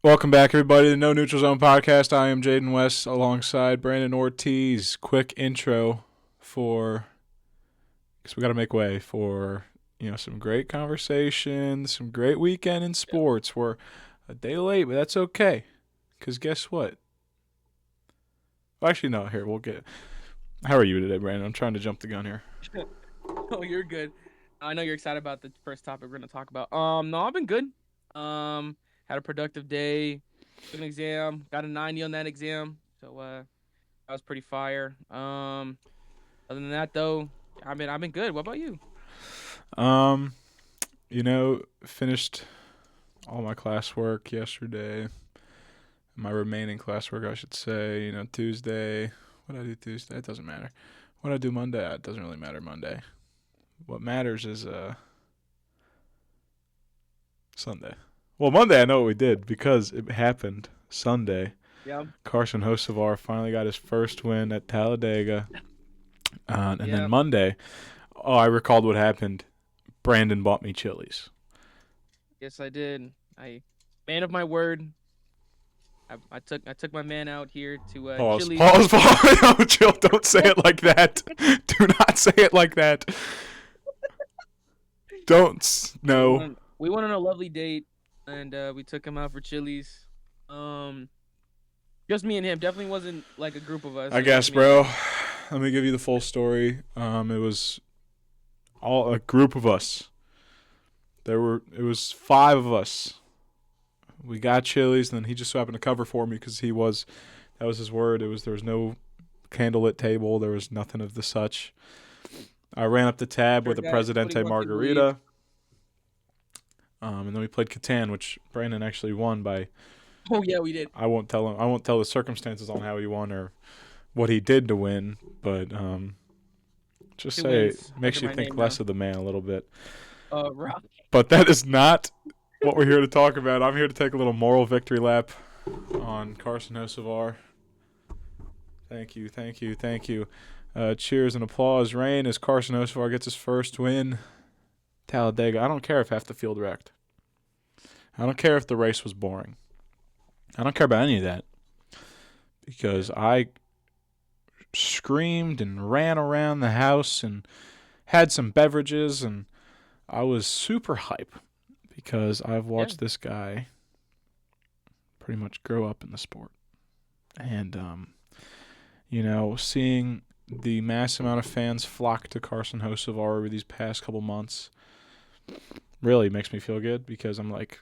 Welcome back, everybody, to the No Neutral Zone podcast. I am Jayden West alongside Brandon Ortiz. Quick intro because we got to make way for some great conversation, some great weekend in sports. We're a day late, but that's okay, because guess what? Well, actually, no. Here, we'll get. How are you today, Brandon? I'm trying to jump the gun here. Oh, you're good. I know you're excited about the first topic we're gonna talk about. No, I've been good. Had a productive day. Took an exam. Got a 90 on that exam. So that was pretty fire. Other than that though, I've been good. What about you? Um, Finished all my classwork yesterday. My remaining classwork, I should say. Tuesday. What did I do Tuesday? It doesn't matter. What did I do Monday? It doesn't really matter Monday. What matters is Sunday. Well, Monday I know what we did because it happened Sunday. Yeah. Carson Hocevar finally got his first win at Talladega. And then Yeah. Monday, I recalled what happened. Brandon bought me Chili's. Yes, I did. Man of my word. I took my man out here to Pause. Chili's. Pause. Pause. No, chill. Don't say it like that. Do not say it like that. Don't. We No. went we went on a lovely date, and we took him out for Chili's. Um, just me and him. Definitely wasn't like a group of us. I It was guess, just me and bro. him. Let me give you the full story. It was all a group of us. It was five of us. We got Chili's, and then he just so happened to cover for me because that was his word. There was no candlelit table. There was nothing of the such. I ran up the tab with a Forgot what he Presidente wants you to believe. margarita. And then we played Catan, which Brandon actually won by. Oh yeah, we did. I won't tell him. I won't tell the circumstances on how he won or what he did to win, but just Two say it wins makes under you my think name less now. of the man a little bit. Rock. But that is not what we're here to talk about. I'm here to take a little moral victory lap on Carson Hocevar. Thank you, thank you, thank you. Cheers and applause rain as Carson Hocevar gets his first win. Talladega. I don't care if half the field wrecked. I don't care if the race was boring. I don't care about any of that because I screamed and ran around the house and had some beverages, and I was super hype because I've Yeah. watched this guy pretty much grow up in the sport. And, seeing the mass amount of fans flock to Carson Hocevar over these past couple months really makes me feel good because I'm like,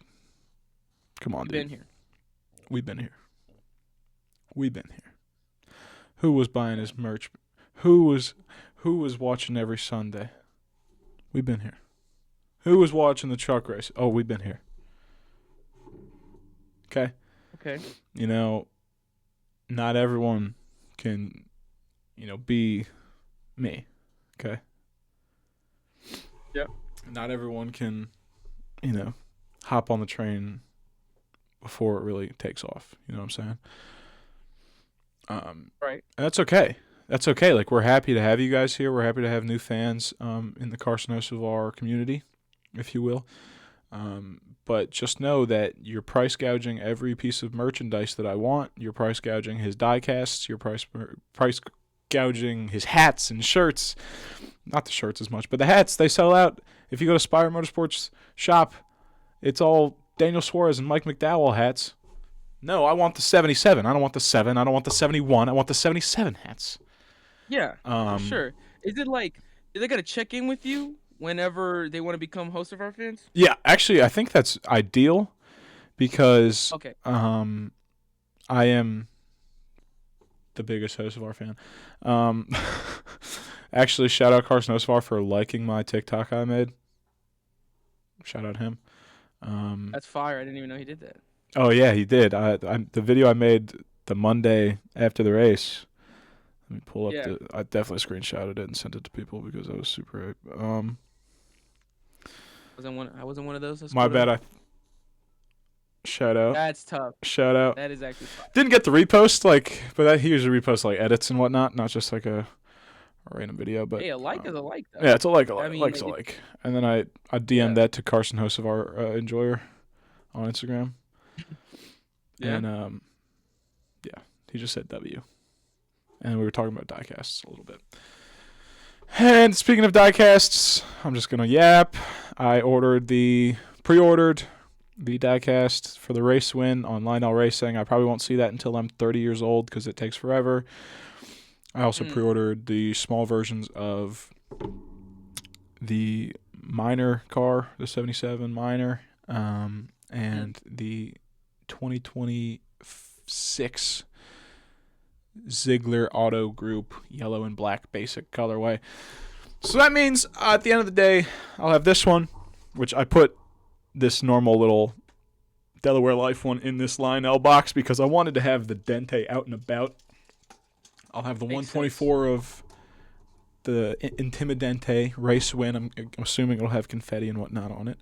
come on, We've dude. been here. We've been here. We've been here. Who was buying his merch? Who was watching every Sunday? We've been here. Who was watching the truck race? Oh, we've been here. Okay? Okay. You know, not everyone can, be me. Okay? Yeah. Not everyone can, hop on the train before it really takes off. You know what I'm saying? Right. And that's okay. That's okay. Like, we're happy to have you guys here. We're happy to have new fans in the Carson Hocevar community, if you will. But just know that you're price gouging every piece of merchandise that I want. You're price gouging his die casts. You're price gouging his hats and shirts. Not the shirts as much, but the hats, they sell out. If you go to Spire Motorsports shop, it's all Daniel Suarez and Mike McDowell hats. No, I want the 77. I don't want the 7. I don't want the 71. I want the 77 hats. Yeah, for Um, sure. Is it like do they gotta check in with you whenever they want to become host of our fans? yeah, actually, I think that's ideal because Okay. I am the biggest Hocevar fan. Um, actually, shout out Carson Hocevar for liking my TikTok I made. Shout out him. Um, That's fire. I didn't even know he did that. oh yeah, he did. The video I made the Monday after the race. Let me pull up Yeah. the. I definitely screenshotted it and sent it to people because I was super hype. I wasn't one of those. That's My cool though. bad. Shout out. That's tough. Shout out. That is actually fire. Didn't get the repost, but he usually reposts like edits and whatnot, not just like a random video. But Hey, a like is a like yeah, though. it's a like, I mean, like's a if like. And then I DM'd yeah. that to Carson Hocevar Enjoyer on Instagram. Yeah. And yeah, he just said W. And we were talking about diecasts a little bit. And speaking of diecasts, I'm just gonna yap. I pre-ordered the diecast for the race win on Lionel Racing. I probably won't see that until I'm 30 years old because it takes forever. I also pre-ordered the small versions of the minor car, the 77 minor, and the 2026 Ziegler Auto Group yellow and black basic colorway. So that means at the end of the day, I'll have this one, which I put this normal little Delaware Life one in this Lionel box because I wanted to have the Dente out and about. I'll have the Makes 124 of the Intimidante race win. I'm assuming it'll have confetti and whatnot on it.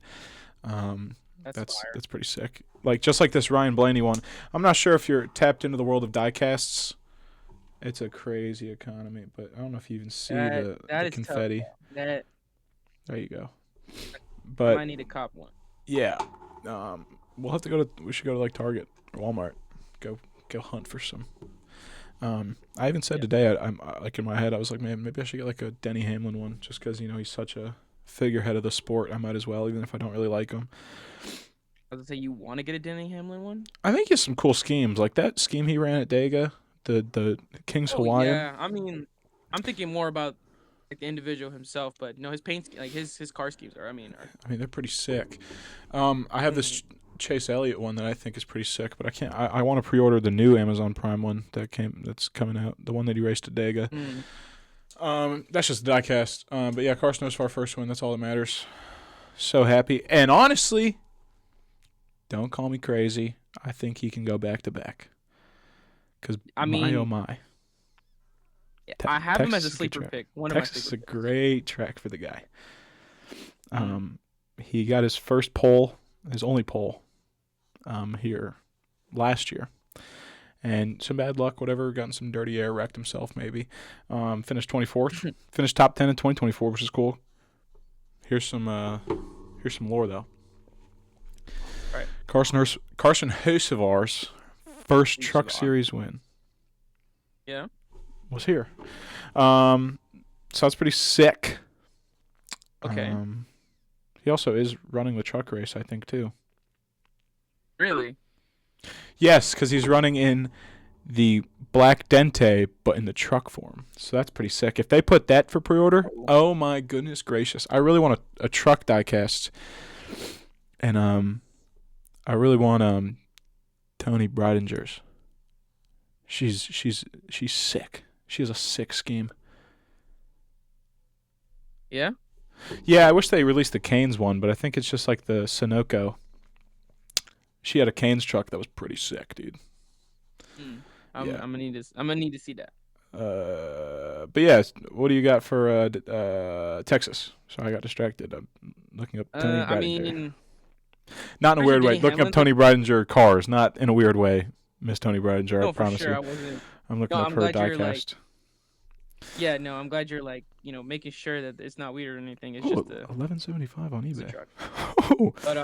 That's pretty sick. Like just like this Ryan Blaney one. I'm not sure if you're tapped into the world of diecasts. It's a crazy economy, but I don't know if you even see the confetti. There you go. I But might need a cop one. Yeah, we'll have to go to. We should go to like Target or Walmart. Go hunt for some. I even said today, I'm like in my head, I was like, man, maybe I should get like a Denny Hamlin one, just because he's such a figurehead of the sport. I might as well, even if I don't really like him. I was gonna say, you want to get a Denny Hamlin one? I think he has some cool schemes, like that scheme he ran at Dega, the King's Hawaiian. Yeah, I mean, I'm thinking more about like the individual himself, but his paint, like his car schemes are. I mean, they're pretty sick. I have this Chase Elliott one that I think is pretty sick, but I can't. I want to pre-order the new Amazon Prime one that's coming out, the one that he raced at Dega. That's just a diecast. But yeah, Carson Hocevar first win. That's all that matters. So happy. And honestly, don't call me crazy. I think he can go back to back. Because my oh my. I have him as a sleeper pick. Texas is a great track for the guy. He got his first pole, his only pole, here last year. And some bad luck, whatever, got in some dirty air, wrecked himself maybe. Finished 24th. Finished top 10 in 2024, which is cool. Here's some lore, though. All right. Carson Hocevar's first Truck Series win. Yeah. Was here. So that's pretty sick. Okay. He also is running the truck race, I think, too. Really? Yes, because he's running in the black Dente, but in the truck form. So that's pretty sick. If they put that for pre-order, oh my goodness gracious. I really want a truck diecast. And I really want Tony Bridinger's. She's sick. She has a sick scheme. Yeah? Yeah, I wish they released the Canes one, but I think it's just like the Sunoco. She had a Canes truck that was pretty sick, dude. I'm gonna need to see that. But yeah, what do you got for Texas? Sorry, I got distracted. I'm looking up Tony Bridinger. I mean, not in a weird way. Looking up Tony Bridinger cars, not in a weird way. Miss Tony Bridinger, I promise you. I wasn't. I'm looking up her diecast. Yeah, no, I'm glad you're making sure that it's not weird or anything. It's just $11.75 on eBay. But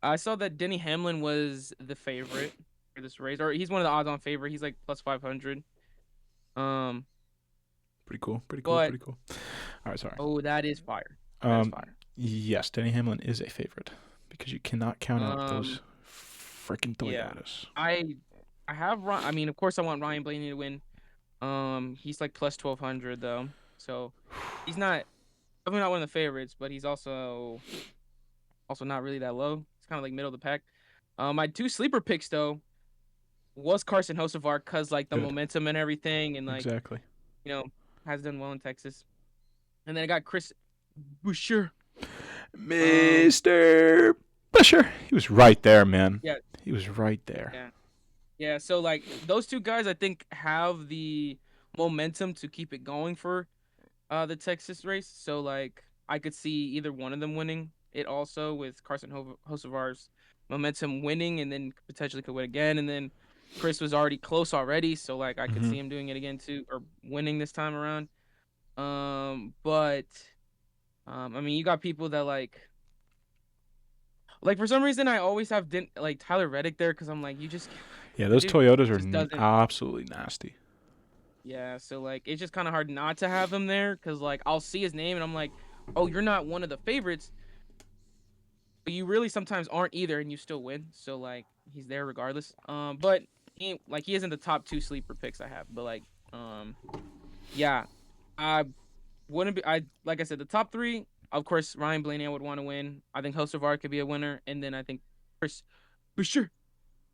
I saw that Denny Hamlin was the favorite for this race, or he's one of the odds-on favorite. He's like plus 500. Pretty cool. All right, sorry. Oh, that is fire. That's fire. Yes, Denny Hamlin is a favorite because you cannot count out those freaking Toyotas. Yeah. I have I mean, of course, I want Ryan Blaney to win. He's like plus 1,200 though, so he's definitely not one of the favorites, but he's also not really that low. He's kind of like middle of the pack. My two sleeper picks though was Carson Hocevar, cause like the momentum and everything, and like exactly, has done well in Texas. And then I got Chris Buescher. Mr. Buescher. He was right there, man. Yeah. He was right there. Yeah. Yeah, so like those two guys I think have the momentum to keep it going for the Texas race. So like I could see either one of them winning it also, with Carson Hocevar's momentum winning and then potentially could win again, and then Chris was already close already, so like I could see him doing it again too, or winning this time around. But I mean, you got people that like Like for some reason, I always have like Tyler Reddick there because I'm like, you just Yeah, the those dude Toyotas just are doesn't. absolutely nasty. Yeah, so like it's just kind of hard not to have him there because like I'll see his name and I'm like, oh, you're not one of the favorites, but you really sometimes aren't either, and you still win. So like he's there regardless. But he isn't the top two sleeper picks I have, but um, yeah, I wouldn't be. I like I said, the top three, of course, Ryan Blaney I would want to win. I think Hocevar could be a winner, and then I think Chris Boucher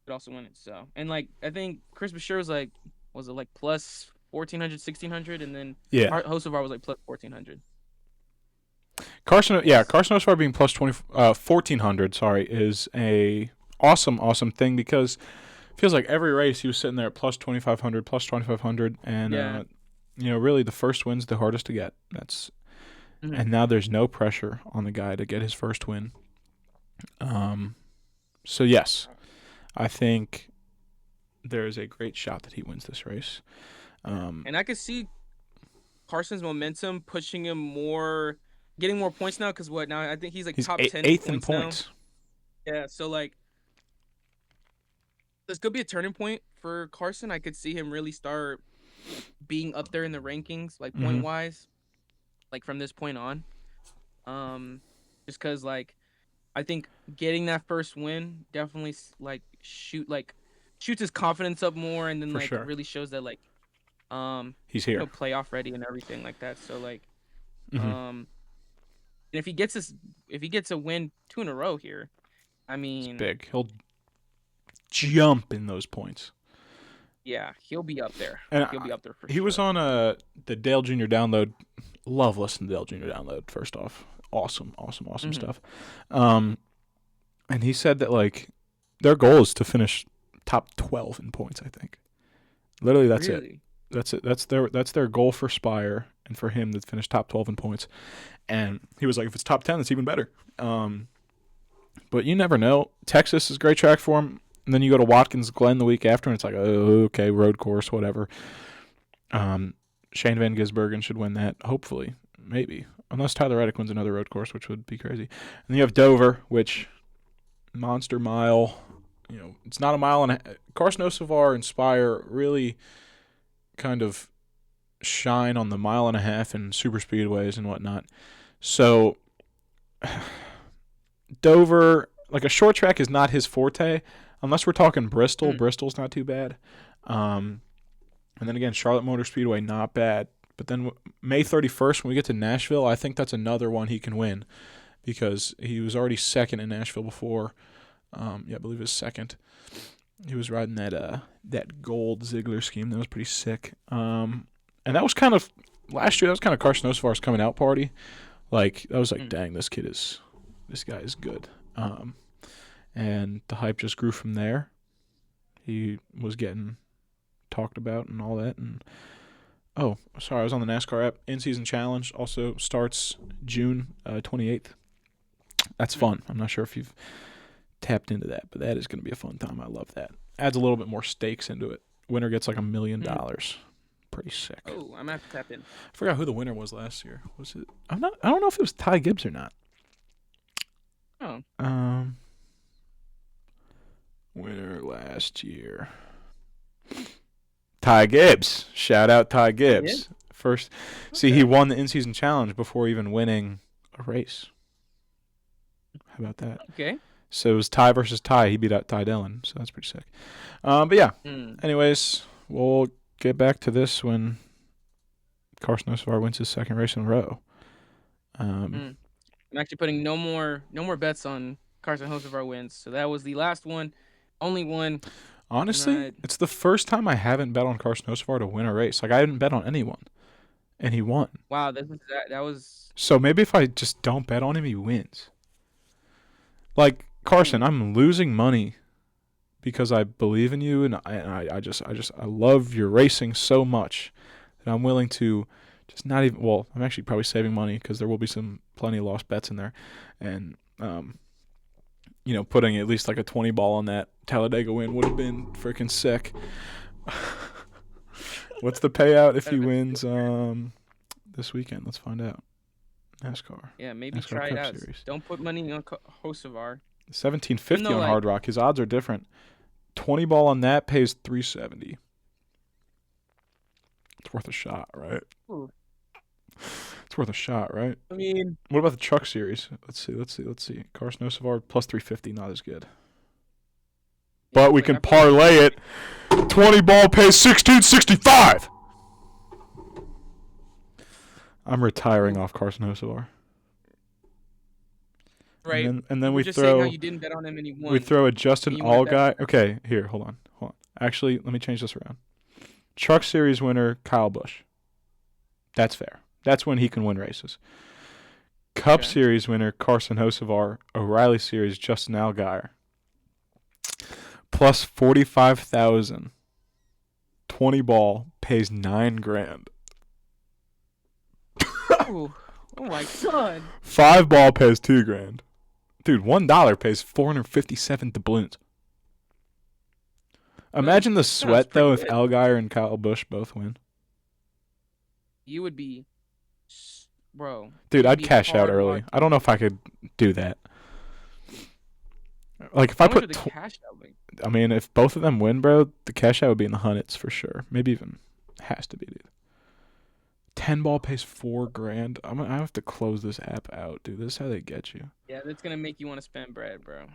could also win it. So and like I think Chris Boucher was it like plus 1400, 1600, and then Yeah, Hocevar was like plus 1400. Carson. Yeah, Yes. Carson Hocevar being plus 1400. Sorry, is a awesome thing because it feels like every race he was sitting there at plus 2500, plus 2500, and Yeah. really the first win's the hardest to get. Mhm. And now there's no pressure on the guy to get his first win. So yes, I think there is a great shot that he wins this race. And I could see Carson's momentum pushing him more, getting more points now. Because what now? I think he's like He's top 10 in eighth in points now. points. Yeah. So like this could be a turning point for Carson. I could see him really start being up there in the rankings, like Mm-hmm. point wise, like from this point on. Um, just because like I think getting that first win definitely shoots his confidence up more, and then For like sure. really shows that like He's here. playoff ready and everything like that. So like Mm-hmm. um and if he gets a win two in a row here, I It's mean, big. He'll jump in those points. yeah, he'll be up there. And He'll be up there for he was sure. on the Dale Jr. download. Love listening to Dale Jr. download. First off, awesome Hmm. stuff. Um, and he said that like their goal is to finish top 12 in points. I think literally that's it. Really? That's it. That's their goal for Spire and for him to finish top 12 in points. And he was like, if it's top 10, that's even better. But you never know. Texas is a great track for him. And then you go to Watkins Glen the week after, and it's like, oh, okay, road course, whatever. Shane Van Gisbergen should win that, hopefully, maybe, unless Tyler Reddick wins another road course, which would be crazy. And then you have Dover, which monster mile. It's not a mile and a Carson Hocevar and Spire really kind of shine on the mile and a half and super speedways and whatnot. So Dover, like a short track, is not his forte, unless we're talking Bristol. Mm. Bristol's not too bad. And then again, Charlotte Motor Speedway, not bad. But then May 31st, when we get to Nashville, I think that's another one he can win because he was already second in Nashville before. I believe it was second. He was riding that gold Ziggler scheme. That was pretty sick. And that was kind of last year. That was kind of Carson Hocevar's coming out party. Like I was like, Mm. dang, this guy is good. And the hype just grew from there. He was getting talked about and all that. And oh, sorry, I was on the NASCAR app. In-season challenge also starts June 28th. That's Mm. fun. I'm not sure if you've tapped into that, but that is going to be a fun time. I love that. Adds a little bit more stakes into it. Winner gets like $1 million. Mm. Pretty sick. Oh, I'm gonna have to tap in. I forgot who the winner was last year. Was it? I don't know if it was Ty Gibbs or not. Oh. Winner last year. Ty Gibbs. Shout out Ty Gibbs. First, see, he Okay. won the in-season challenge before even winning a race. How about that? Okay. So it was Ty versus Ty. He beat out Ty Dillon, so that's pretty sick. But yeah. Mm. Anyways, we'll get back to this when Carson Hocevar wins his second race in a row. Mm. I'm actually putting no more bets on Carson Hocevar wins. So that was the last one, only one. Honestly, it's the first time I haven't bet on Carson Hocevar to win a race. Like I didn't bet on anyone, and he won. Wow, that was. So maybe if I just don't bet on him, he wins. Like Carson, Mm. I'm losing money because I believe in you, and I love your racing so much that I'm willing to just not even. Well, I'm actually probably saving money because there will be plenty of lost bets in there, and putting at least like a 20 ball on that Talladega win would have been freaking sick. What's the payout if he That'd have been wins sick. this weekend? Let's find out. NASCAR. Yeah, maybe NASCAR try it Cup out. Series. Don't put money on Hocevar. $17.50 No, on like Hard Rock. His odds are different. 20 ball on that pays $3.70. It's worth a shot, right? ooh, It's worth a shot, right? I mean, What about the Truck Series? Let's see. Carson Hocevar plus 350, not as good. yeah, But we like can I feel like parlay it. 20 ball pays $16.65. I'm retiring ooh, off Carson Hocevar. right. And You then were we just saying how throw you didn't bet on him and he we won, throw a Justin and you want to All bet guy. on him. Okay, here, hold on. Actually, let me change this around. Truck Series winner Kyle Busch. That's fair. That's when he can win races. Cup Okay. Series winner Carson Hocevar. O'Reilly Series Justin Allgaier. Plus 45,000. 20 ball pays $9,000. Ooh, oh my God. 5 ball pays $2,000. Dude, $1 pays 457 doubloons. Imagine the Sounds sweat pretty though if good. Allgaier and Kyle Busch both win. You would be, bro. Dude, You'd I'd be cash out hard early. I watching. don't know if I could do that. Like if I How much would put, the cash out be? I mean, if both of them win, bro, the cash out would be in the hundreds for sure. Maybe even has to be, dude. 10 ball pays $4,000. I have to close this app out, dude. This is how they get you. Yeah, that's gonna make you want to spend bread, bro.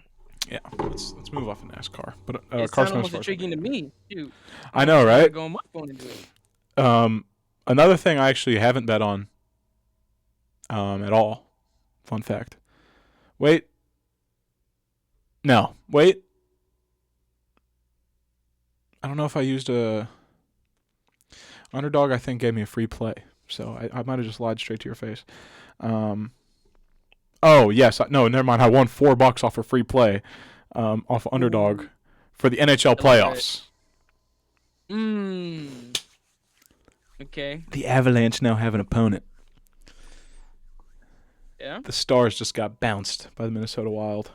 Yeah, let's move off of NASCAR. But It sounds Carson almost Hocevar's my intriguing to favorite. me. Shoot, I I might know, try to right? go on my phone and do it. Um, Another thing I actually haven't bet on at all. Fun fact. Wait. No. Wait. I don't know if I used a underdog. I think gave me a free play, so I might have just lied straight to your face. Um. Oh yes. No. Never mind. I won $4 off a free play, off underdog, Ooh, for the NHL I love it. playoffs. Mmm. Okay. The Avalanche now have an opponent. Yeah. The Stars just got bounced by the Minnesota Wild.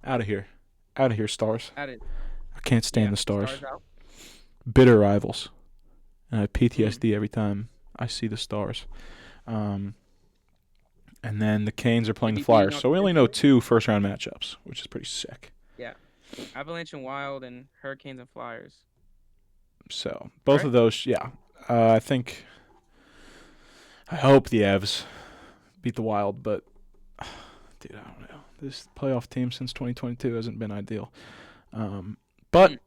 Out of here. Out of here, Stars. At it. I can't stand Yeah. the Stars. Stars out. Bitter rivals. And I have Mm. PTSD every time I see the Stars. And then the Canes are They playing the beat the Flyers. So we only know Avalanche. 2 first-round matchups, which is pretty sick. Yeah. Avalanche and Wild and Hurricanes and Flyers. So both Right? of those, yeah. I think, I hope the Avs beat the Wild, but, dude, I don't know. This playoff team since 2022 hasn't been ideal. But Mm.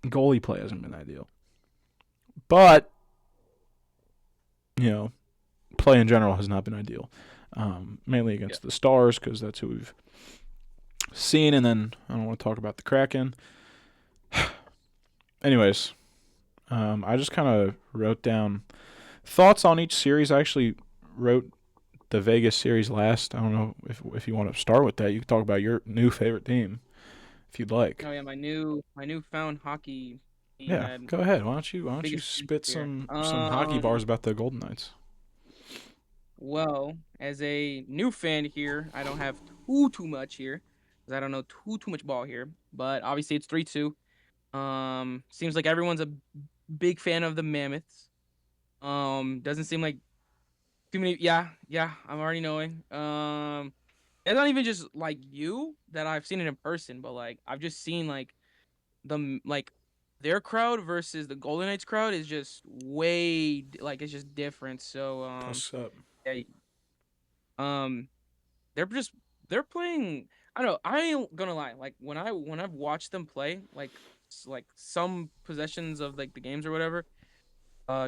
goalie play hasn't been ideal. But, play in general has not been ideal. Mainly Yeah. against the Stars, because that's who we've seen. And then I don't want to talk about the Kraken. Anyways, I just kind of wrote down thoughts on each series. I actually wrote the Vegas series last. I don't know if you want to start with that. You can talk about your new favorite team if you'd like. Oh yeah, my newfound hockey team Yeah, had go ahead. Why don't you biggest spit here. some hockey bars about the Golden Knights? Well, as a new fan here, I don't have too much here because I don't know too much ball here. But obviously it's 3-2. Seems like everyone's a big fan of the Mammoths. Doesn't seem like too many. Yeah, I'm already knowing. It's not even just like you that I've seen it in person, but like I've just seen like like their crowd versus the Golden Knights crowd is just like it's just different. So What's up? yeah, um, they're just they're playing. I don't know. I ain't gonna lie. Like when I've watched them play, like some possessions of like the games or whatever.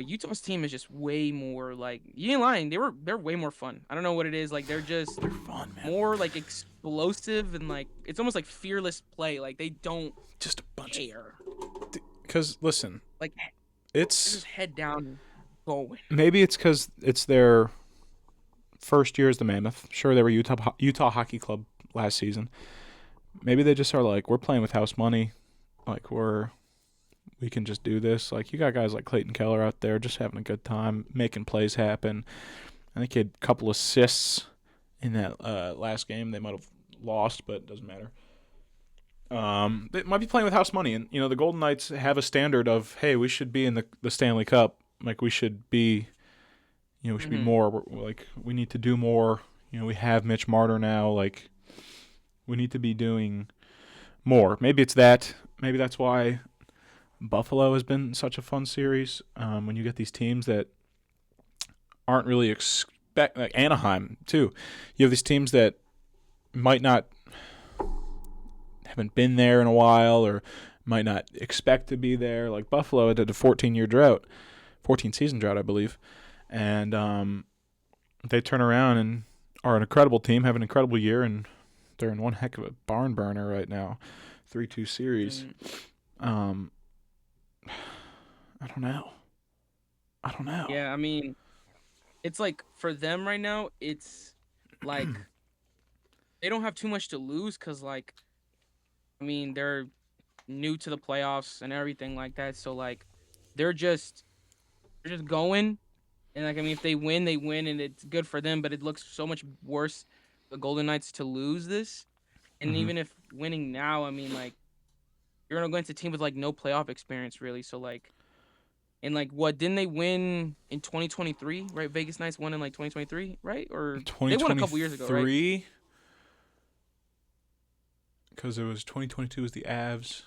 Utah's team is just way more like you ain't lying. They're way more fun. I don't know what it is. Like they're just They're fun, man. more like explosive and like it's almost like fearless play. Like they don't Just a bunch of. care. Because listen, Like they're it's just head down going. maybe it's because it's their first year as the Mammoth. Sure, they were Utah Hockey Club last season. Maybe they just are like, we're playing with house money. Like we can just do this. Like you got guys like Clayton Keller out there just having a good time, making plays happen. I think he had a couple assists in that last game. They might have lost, but it doesn't matter. They might be playing with house money, and the Golden Knights have a standard of, hey, we should be in the Stanley Cup. Like we should be, we should be more. Like we need to do more. We have Mitch Marner now. Like We need to be doing more. Maybe it's that. Maybe that's why Buffalo has been such a fun series. When you get these teams that aren't really like Anaheim too. You have these teams that might not haven't been there in a while or might not expect to be there. Like Buffalo did a 14-year drought, 14-season drought, I believe, and they turn around and are an incredible team, have an incredible year, and they're in one heck of a barn burner right now, 3-2 series. I don't know. Yeah, I mean, it's like for them right now, it's like they don't have too much to lose because, like, I mean, they're new to the playoffs and everything like that. So like, they're just going, and like, I mean, if they win, they win, and it's good for them. But it looks so much worse for the Golden Knights to lose this. And Mm-hmm. even if winning now, I mean, like, you're gonna go into a team with like no playoff experience really. So like, and like, what didn't they win in 2023? Right, Vegas Knights won in like 2023, right? Or they won a couple years ago, right? 2023, because it was 2022 was the Avs,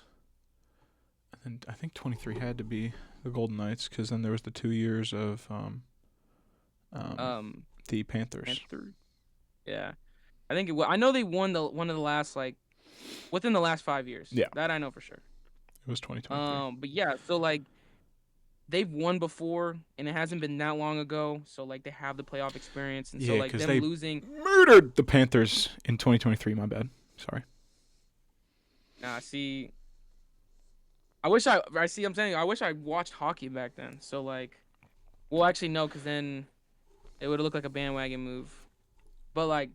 and I think 23 had to be the Golden Knights because then there was the 2 years of the Panthers. Yeah, I think I know they won one of the last like within the last 5 years. Yeah, that I know for sure. It was 2023. But yeah, so like they've won before, and it hasn't been that long ago. So like they have the playoff experience, and so like them they losing murdered the Panthers in 2023. My bad. Sorry. Nah, see, I'm saying I wish I watched hockey back then. So like, well, actually no, because then it would have looked like a bandwagon move. But like,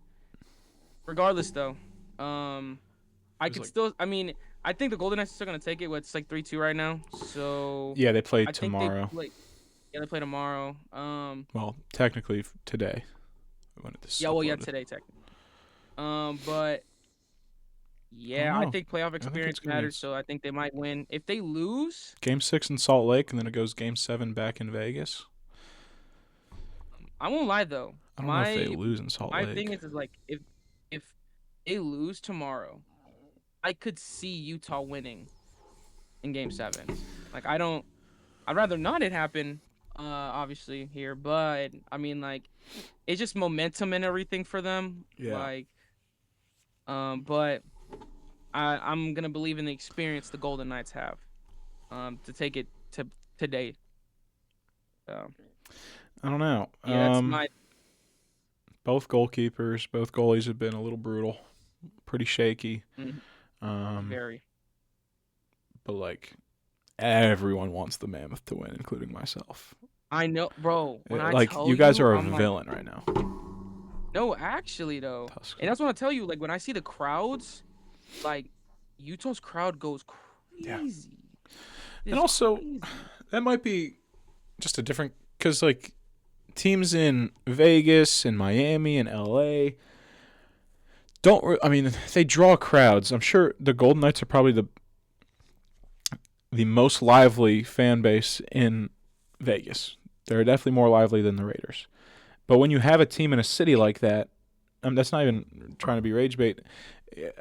regardless though, I could still. I mean, I think the Golden Knights are still gonna take it. It's like 3-2 right now. So yeah, they play I tomorrow. They play tomorrow. Well, technically today. Today technically. But yeah, I think playoff experience matters. So I think they might win. If they lose, Game 6 in Salt Lake, and then it goes Game 7 back in Vegas. I won't lie though. I don't know if they lose in Salt Lake. My thing is like if they lose tomorrow, I could see Utah winning in Game 7. Like I'd rather not it happen, obviously here, but I mean like it's just momentum and everything for them. Yeah. Like, but I'm gonna believe in the experience the Golden Knights have, to take it to today. I don't know. Yeah, that's my. Both goalkeepers, both goalies have been a little brutal, pretty shaky. Very. But like, everyone wants the Mammoth to win, including myself. I know, bro. When like, I tell you guys are a I'm villain right now. No, actually though, and that's what I tell you. Like when I see the crowds, like Utah's crowd goes crazy. Yeah. And also, that might be just a different, because like teams in Vegas and Miami and LA they draw crowds. I'm sure the Golden Knights are probably the most lively fan base in Vegas. They're definitely more lively than the Raiders. But when you have a team in a city like that, that's not even trying to be rage bait.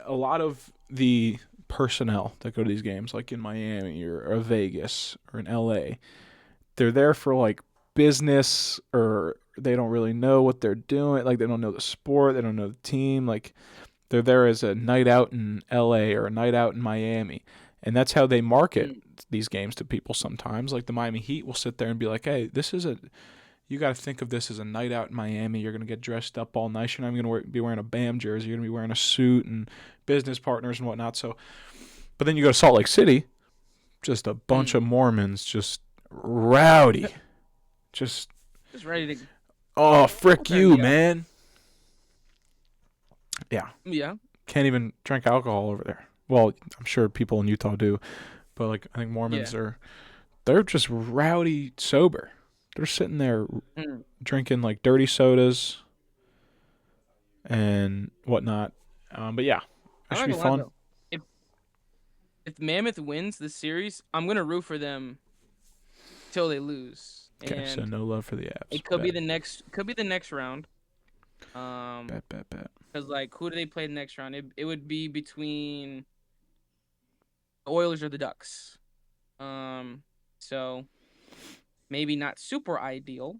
A lot of the personnel that go to these games, like in Miami or Vegas or in LA, they're there for like business, or they don't really know what they're doing. Like they don't know the sport, they don't know the team. Like they're there as a night out in LA or a night out in Miami. And that's how they market these games to people sometimes. Like the Miami Heat will sit there and be like, hey, you got to think of this as a night out in Miami. You're going to get dressed up all nice. You're not even going to be wearing a BAM jersey. You're going to be wearing a suit and business partners and whatnot. So, but then you go to Salt Lake City, just a bunch of Mormons, just rowdy. Just ready to. Oh, frick you, man. Yeah. Yeah. Can't even drink alcohol over there. Well, I'm sure people in Utah do, but like I think Mormons they're just rowdy sober. They're sitting there drinking like dirty sodas and whatnot. But yeah, that should be fun. If Mammoth wins this series, I'm gonna root for them till they lose. Okay, so no love for the Avs. It could be the next. Could be the next round. Bet, bet, bet. Because like, who do they play the next round? It would be between the Oilers or the Ducks. So maybe not super ideal.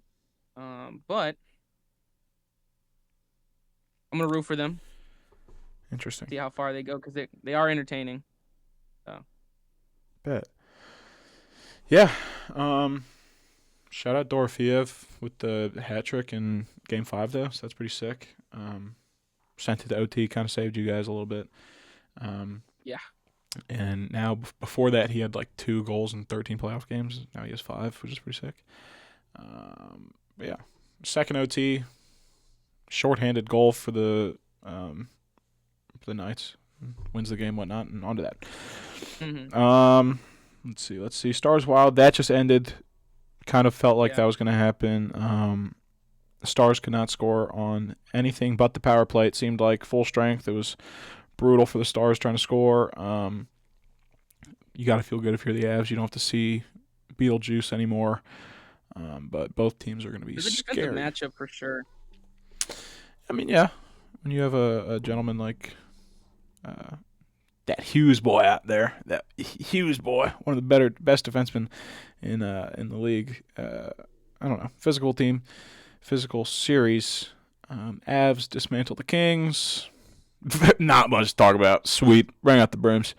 But I'm gonna root for them. Interesting. See how far they go because they are entertaining. So Bet. Yeah. Shout out Dorofeev with the hat trick in Game 5, though, so that's pretty sick. Sent it to OT, kind of saved you guys a little bit. Yeah. And now, before that, he had like 2 goals in 13 playoff games. Now he has 5, which is pretty sick. But yeah. Second OT, shorthanded goal for the Knights. Wins the game, whatnot, and on to that. Let's see. Stars Wild, that just ended. Kind of felt like that was going to happen. The Stars could not score on anything but the power play. It seemed like full strength. It was brutal for the Stars trying to score. You got to feel good if you're the Avs. You don't have to see Beetlejuice anymore. But both teams are going to be scary. It's a matchup for sure. I mean, yeah. When you have a gentleman like that Hughes boy out there, that Hughes boy, one of the best defensemen in the league. I don't know. Physical team, physical series. Avs dismantle the Kings. Not much to talk about. Sweet. Bring out the brooms.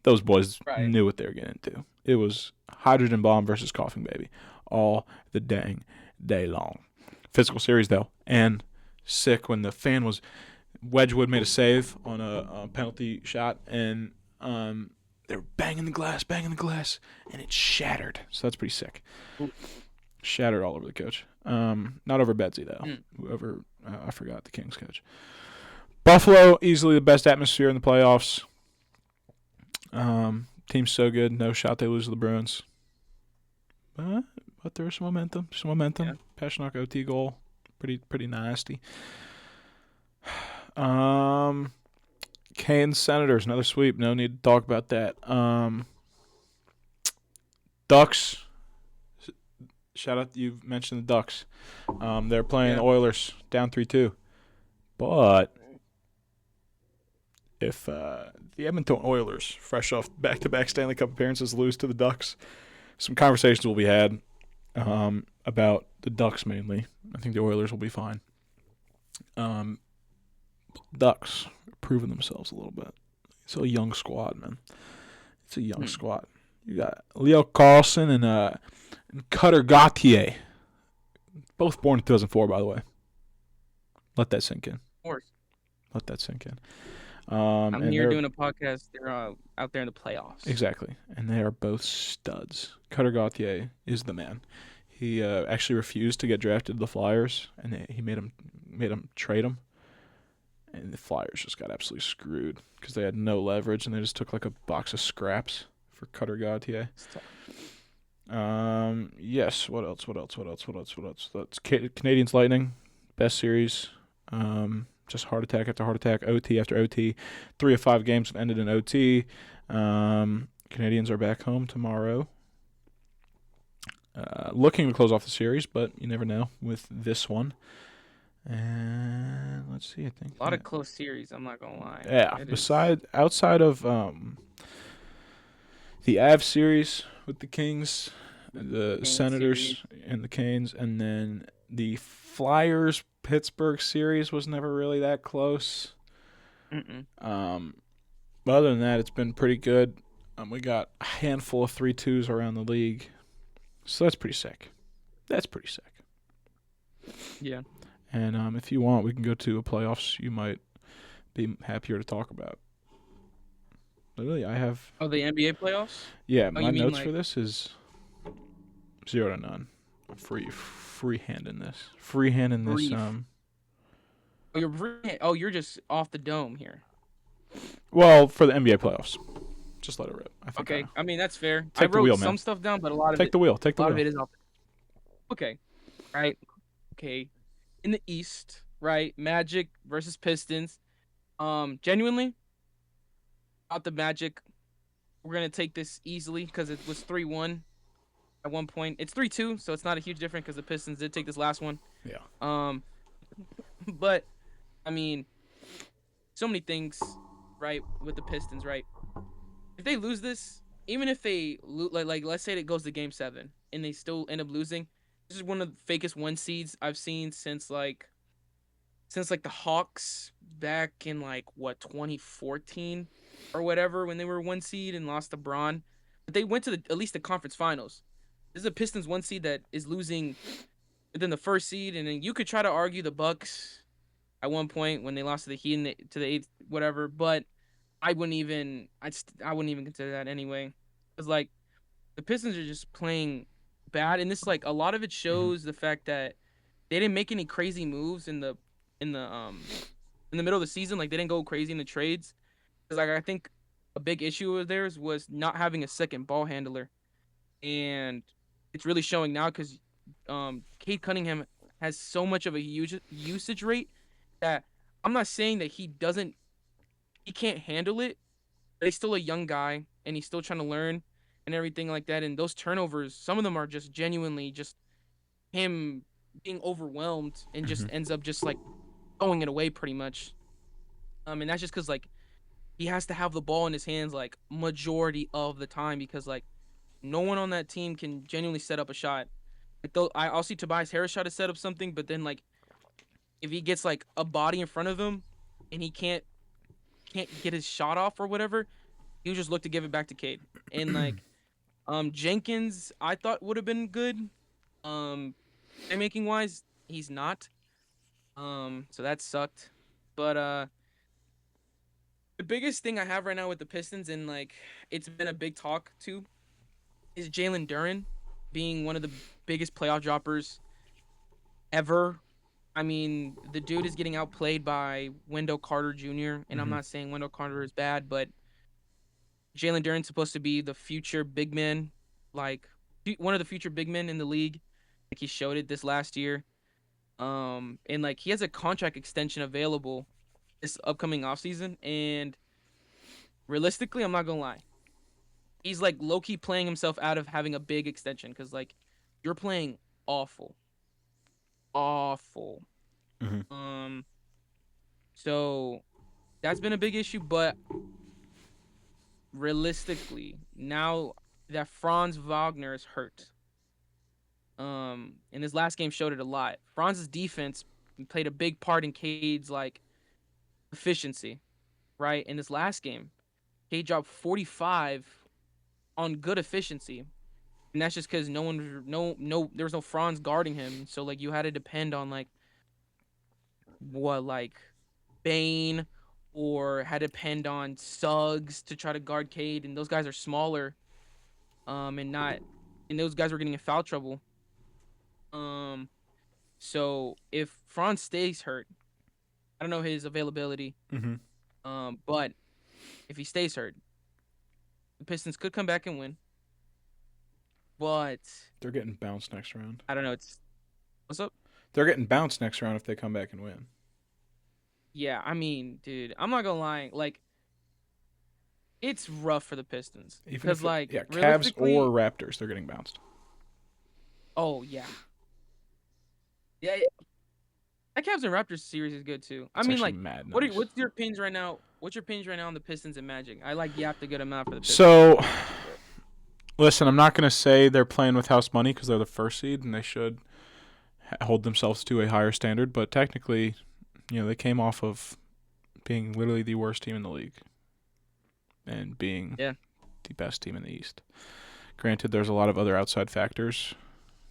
Those boys knew what they were getting into. It was hydrogen bomb versus coughing baby all the dang day long. Physical series, though. And sick when the fan was... Wedgwood made a save on a penalty shot, and they were banging the glass, and it shattered. So that's pretty sick. Ooh. Shattered all over the coach. Not over Betsy, though. Whoever, I forgot the Kings coach. Buffalo, easily the best atmosphere in the playoffs. Team's so good, no shot they lose to the Bruins. But there's some momentum. Yeah. Pasternak OT goal, pretty nasty. Canes Senators, another sweep. No need to talk about that. Ducks. Shout out, you've mentioned the Ducks. They're playing the Oilers, down 3-2. But if the Edmonton Oilers, fresh off back-to-back Stanley Cup appearances, lose to the Ducks, some conversations will be had about the Ducks mainly. I think the Oilers will be fine. Ducks are proving themselves a little bit. It's a young squad, man. It's a young squad. You got Leo Carlson and Cutter Gauthier. Both born in 2004, by the way. Let that sink in. Of course. Let that sink in. I'm here doing a podcast. They're out there in the playoffs. Exactly. And they are both studs. Cutter Gauthier is the man. He actually refused to get drafted to the Flyers, and he made him trade him. And the Flyers just got absolutely screwed because they had no leverage, and they just took like a box of scraps for Cutter Gauthier. Yes. What else? That's Canadiens Lightning, best series. Just heart attack after heart attack, OT after OT. 3 of 5 games have ended in OT. Canadiens are back home tomorrow. Looking to close off the series, but you never know with this one. And let's see, I think a lot of close series. I'm not gonna lie. Yeah. Outside of the Avs series with the Kings, the Senators series, and the Canes, and then the Flyers Pittsburgh series was never really that close. But other than that, it's been pretty good. We got a handful of 3-2s around the league, so that's pretty sick. Yeah. And if you want, we can go to a playoffs you might be happier to talk about. Literally, I have... Oh, the NBA playoffs? Yeah, my notes for this is 0 to none. Freehanding this. You're just off the dome here. Well, for the NBA playoffs. Just let it rip. I think okay, I mean, that's fair. I wrote some stuff down, but a lot of Take the wheel. A lot of it is off. Okay. Right. Okay. In the East, right? Magic versus Pistons. Genuinely, out the Magic, we're gonna take this easily because it was 3-1 at one point. It's 3-2, so it's not a huge difference because the Pistons did take this last one. Yeah. But I mean, so many things, right, with the Pistons, right? If they lose this, even if they like let's say it goes to Game 7 and they still end up losing, this is one of the fakest one seeds I've seen since the Hawks back in like what 2014 or whatever when they were one seed and lost to Braun. But they went to at least the conference finals. This is a Pistons one seed that is losing within the first seed, and then you could try to argue the Bucks at one point when they lost to the Heat to the eighth, whatever. But I wouldn't even consider that anyway, because like the Pistons are just playing bad, and this like a lot of it Hmm. shows the fact that they didn't make any crazy moves in the in the middle of the season. Like they didn't go crazy in the trades. Because like I think a big issue of theirs was not having a second ball handler, and it's really showing now because Cade Cunningham has so much of a huge usage rate that I'm not saying that he can't handle it, but he's still a young guy and he's still trying to learn and everything like that. And those turnovers, some of them are just genuinely just him being overwhelmed and just Hmm. ends up just like throwing it away pretty much. And that's just because like he has to have the ball in his hands like majority of the time because like no one on that team can genuinely set up a shot. Like though I'll see Tobias Harris try to set up something, but then like if he gets like a body in front of him and he can't get his shot off or whatever, he'll just look to give it back to Cade. And like Jenkins, I thought would have been good. Um, playmaking wise, he's not. So that sucked. But the biggest thing I have right now with the Pistons and like it's been a big talk too is Jalen Duren being one of the biggest playoff droppers ever. I mean, the dude is getting outplayed by Wendell Carter Jr. And I'm Hmm. not saying Wendell Carter is bad, but Jalen Duren's supposed to be the future big man, like one of the future big men in the league. Like he showed it this last year. And like he has a contract extension available this upcoming offseason. And realistically, I'm not gonna lie, he's like low key playing himself out of having a big extension because like you're playing awful, awful. Hmm. Um, so that's been a big issue. But realistically, now that Franz Wagner is hurt, and his last game showed it a lot. Franz's defense played a big part in Cade's like efficiency, right? In his last game, Cade dropped 45 on good efficiency, and that's just because there was no Franz guarding him, so like you had to depend on like Bane or had to depend on Suggs to try to guard Cade, and those guys are smaller, and not, and those guys were getting in foul trouble. Um, so if Franz stays hurt, I don't know his availability. Hmm. But if he stays hurt, the Pistons could come back and win. But They're getting bounced next round. I don't know. It's what's up? They're getting bounced next round if they come back and win. Yeah, I mean, dude, I'm not gonna lie. Like, it's rough for the Pistons Even because, if like, yeah, Cavs or realistically, Raptors, they're getting bounced. oh yeah, yeah, yeah. That Cavs and Raptors series is good too. I It's mean, actually like, mad nice. what's your opinions right now? What's your opinions right now on the Pistons and Magic? I like yapped a good amount for the Pistons. So, listen, I'm not going to say they're playing with house money because they're the first seed and they should hold themselves to a higher standard. But technically, they came off of being literally the worst team in the league and being Yeah, the best team in the East. Granted, there's a lot of other outside factors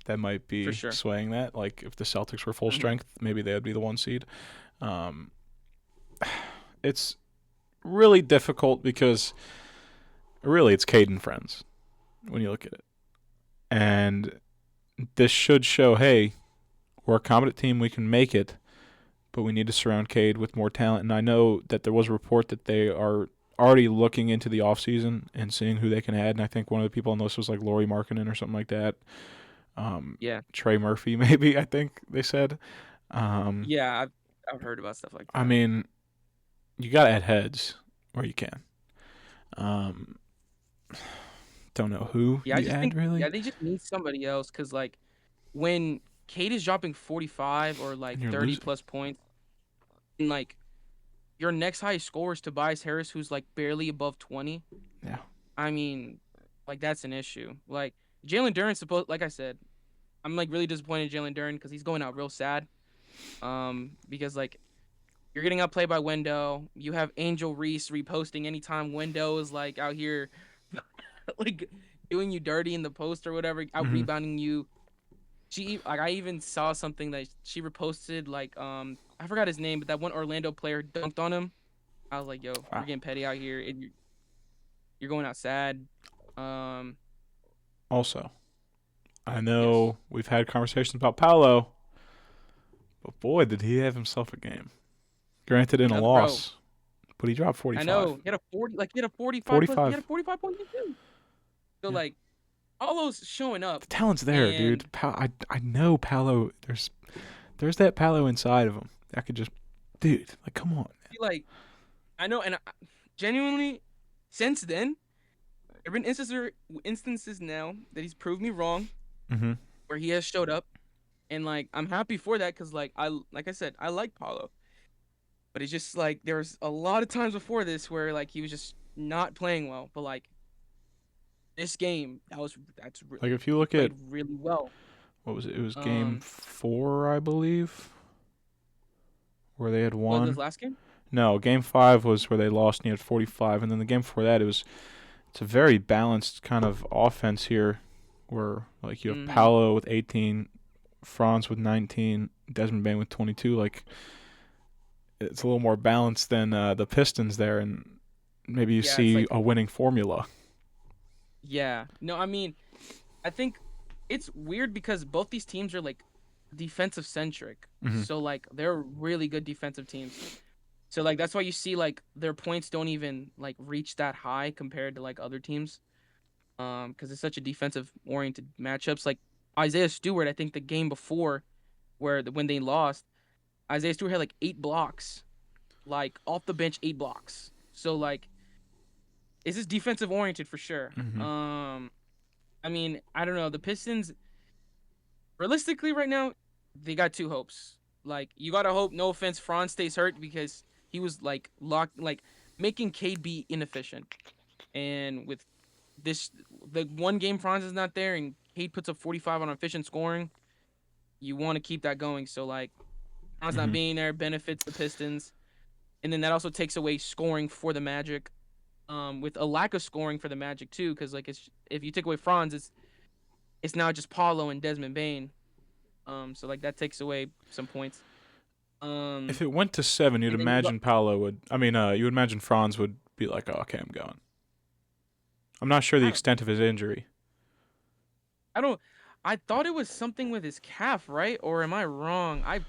that might for be sure. swaying that. Like if the Celtics were full strength, maybe they would be the one seed. Um, it's really difficult because really it's Cade and friends when you look at it. And this should show, hey, we're a competent team, we can make it, but we need to surround Cade with more talent. And I know that there was a report that they are already looking into the offseason and seeing who they can add. And I think one of the people on this was like Laurie Markkinen or something like that. Yeah, Trey Murphy, maybe, I think they said. Um, yeah, I've heard about stuff like I that. mean, you got to add heads where you can. Um, don't know who Yeah, I you just add think really. yeah they just need somebody else because like when Cade is dropping 45 or And like you're 30 losing. plus points, And like your next highest scorer is Tobias Harris, who's like barely above 20. Yeah. I mean, like that's an issue. Like Jalen Duren's supposed, like I said, I'm like really disappointed in Jalen Duren because he's going out real sad. Because like you're getting outplayed by Wendell. You have Angel Reese reposting anytime Wendell is like out here, like doing you dirty in the post or whatever, out Hmm. rebounding you. Like I even saw something that she reposted like I forgot his name, but that one Orlando player dunked on him. I was like, yo, Wow. you're getting petty out here. And you're going out sad. Um, Also, I yes, know we've had conversations about Paolo, but boy, did he have himself a game. Granted, in a another bro. loss, but he dropped I 45. know he had a 40, like he had a 45 plus, he had a 45. 45 point game too. So Yeah. like all those showing up, The talent's there, and dude. I know Paolo. There's that Paolo inside of him. That could just, dude. Like, come on, like I know, and genuinely, since then, there've been instances now that he's proved me wrong, man. Mm-hmm. where he has showed up, and like I'm happy for that because like I said, I like Paulo, but it's just like there's a lot of times before this where like he was just not playing well, but like this game Like, if he you look at played really well. what was it? It was game Um, 4, I believe, where they had what this won. last game? No, game 5 was where they lost and he had 45, and then the game before that, it's a very balanced kind of offense here, where like you have Mm-hmm. Paolo with 18, Franz with 19, Desmond Bain with 22. Like, it's a little more balanced than the Pistons there, and maybe you Yeah, it's see like a winning formula. yeah. No, I mean, I think it's weird because both these teams are like defensive centric. Hmm. So like they're really good defensive teams. So like that's why you see like their points don't even like reach that high compared to like other teams. Because it's such a defensive oriented matchups. Like Isaiah Stewart, I think the game before when they lost, Isaiah Stewart had like 8 blocks, like off the bench 8 blocks. So like it's just defensive oriented for sure. Hmm. I mean, I don't know. The Pistons, realistically, right now, they got two hopes. Like, you gotta hope, no offense, Franz stays hurt because he was like locked, like making Cade be inefficient. And with this, the one game Franz is not there, and Cade puts up 45 on efficient scoring, you want to keep that going. So like, Franz not Hmm. being there benefits the Pistons, and then that also takes away scoring for the Magic. With a lack of scoring for the Magic too, because like it's if you take away Franz, it's now just Paulo and Desmond Bain. So like that takes away some points. If Um, it went to 7, you'd and then you got imagine Paolo would. I mean, you would imagine Franz would be like, "Oh, okay, I'm going." I'm not sure the I don't extent of his injury. I don't I thought it was something with his calf, right? Or am I wrong? I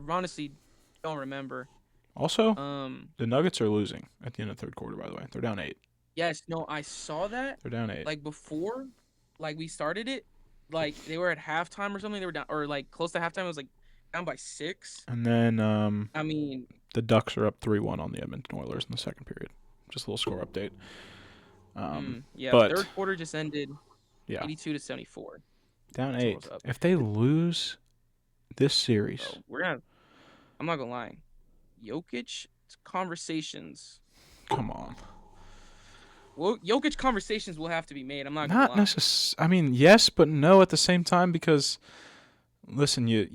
honestly don't remember. Also, Um, the Nuggets are losing at the end of the third quarter. By the way, they're down 8. yes, no, I saw that They're down 8. like before, like we started it, like they were at halftime or something. They were down or like close to halftime. It was like down by 6. And then I mean, the Ducks are up 3-1 on the Edmonton Oilers in the second period. Just a little score update. yeah, But third quarter just ended yeah, 82-74. down That's what was 8. up. If they lose this series, Bro, I'm not gonna lie. Jokic conversations. come on. Well, Jokic conversations will have to be made. I'm not gonna Not lie. necessarily. I mean, yes, but no at the same time, because listen, you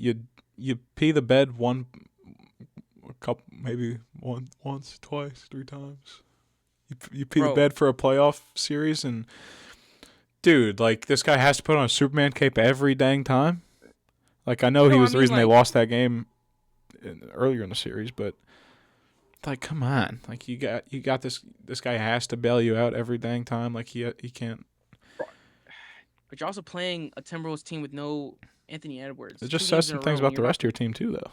pee the bed a couple, maybe once, twice, 3 times. You pee the Bro, bed for a playoff series, and dude, like, this guy has to put on a Superman cape every dang time. Like, I know he no, I was the mean reason they like, lost that game earlier in the series, but like, come on, like, you got this guy has to bail you out every dang time. Like, he can't. but you're also playing a Timberwolves team with no Anthony It Edwards. just Two says games in some a things row, and about you're the not. rest of your team too, though.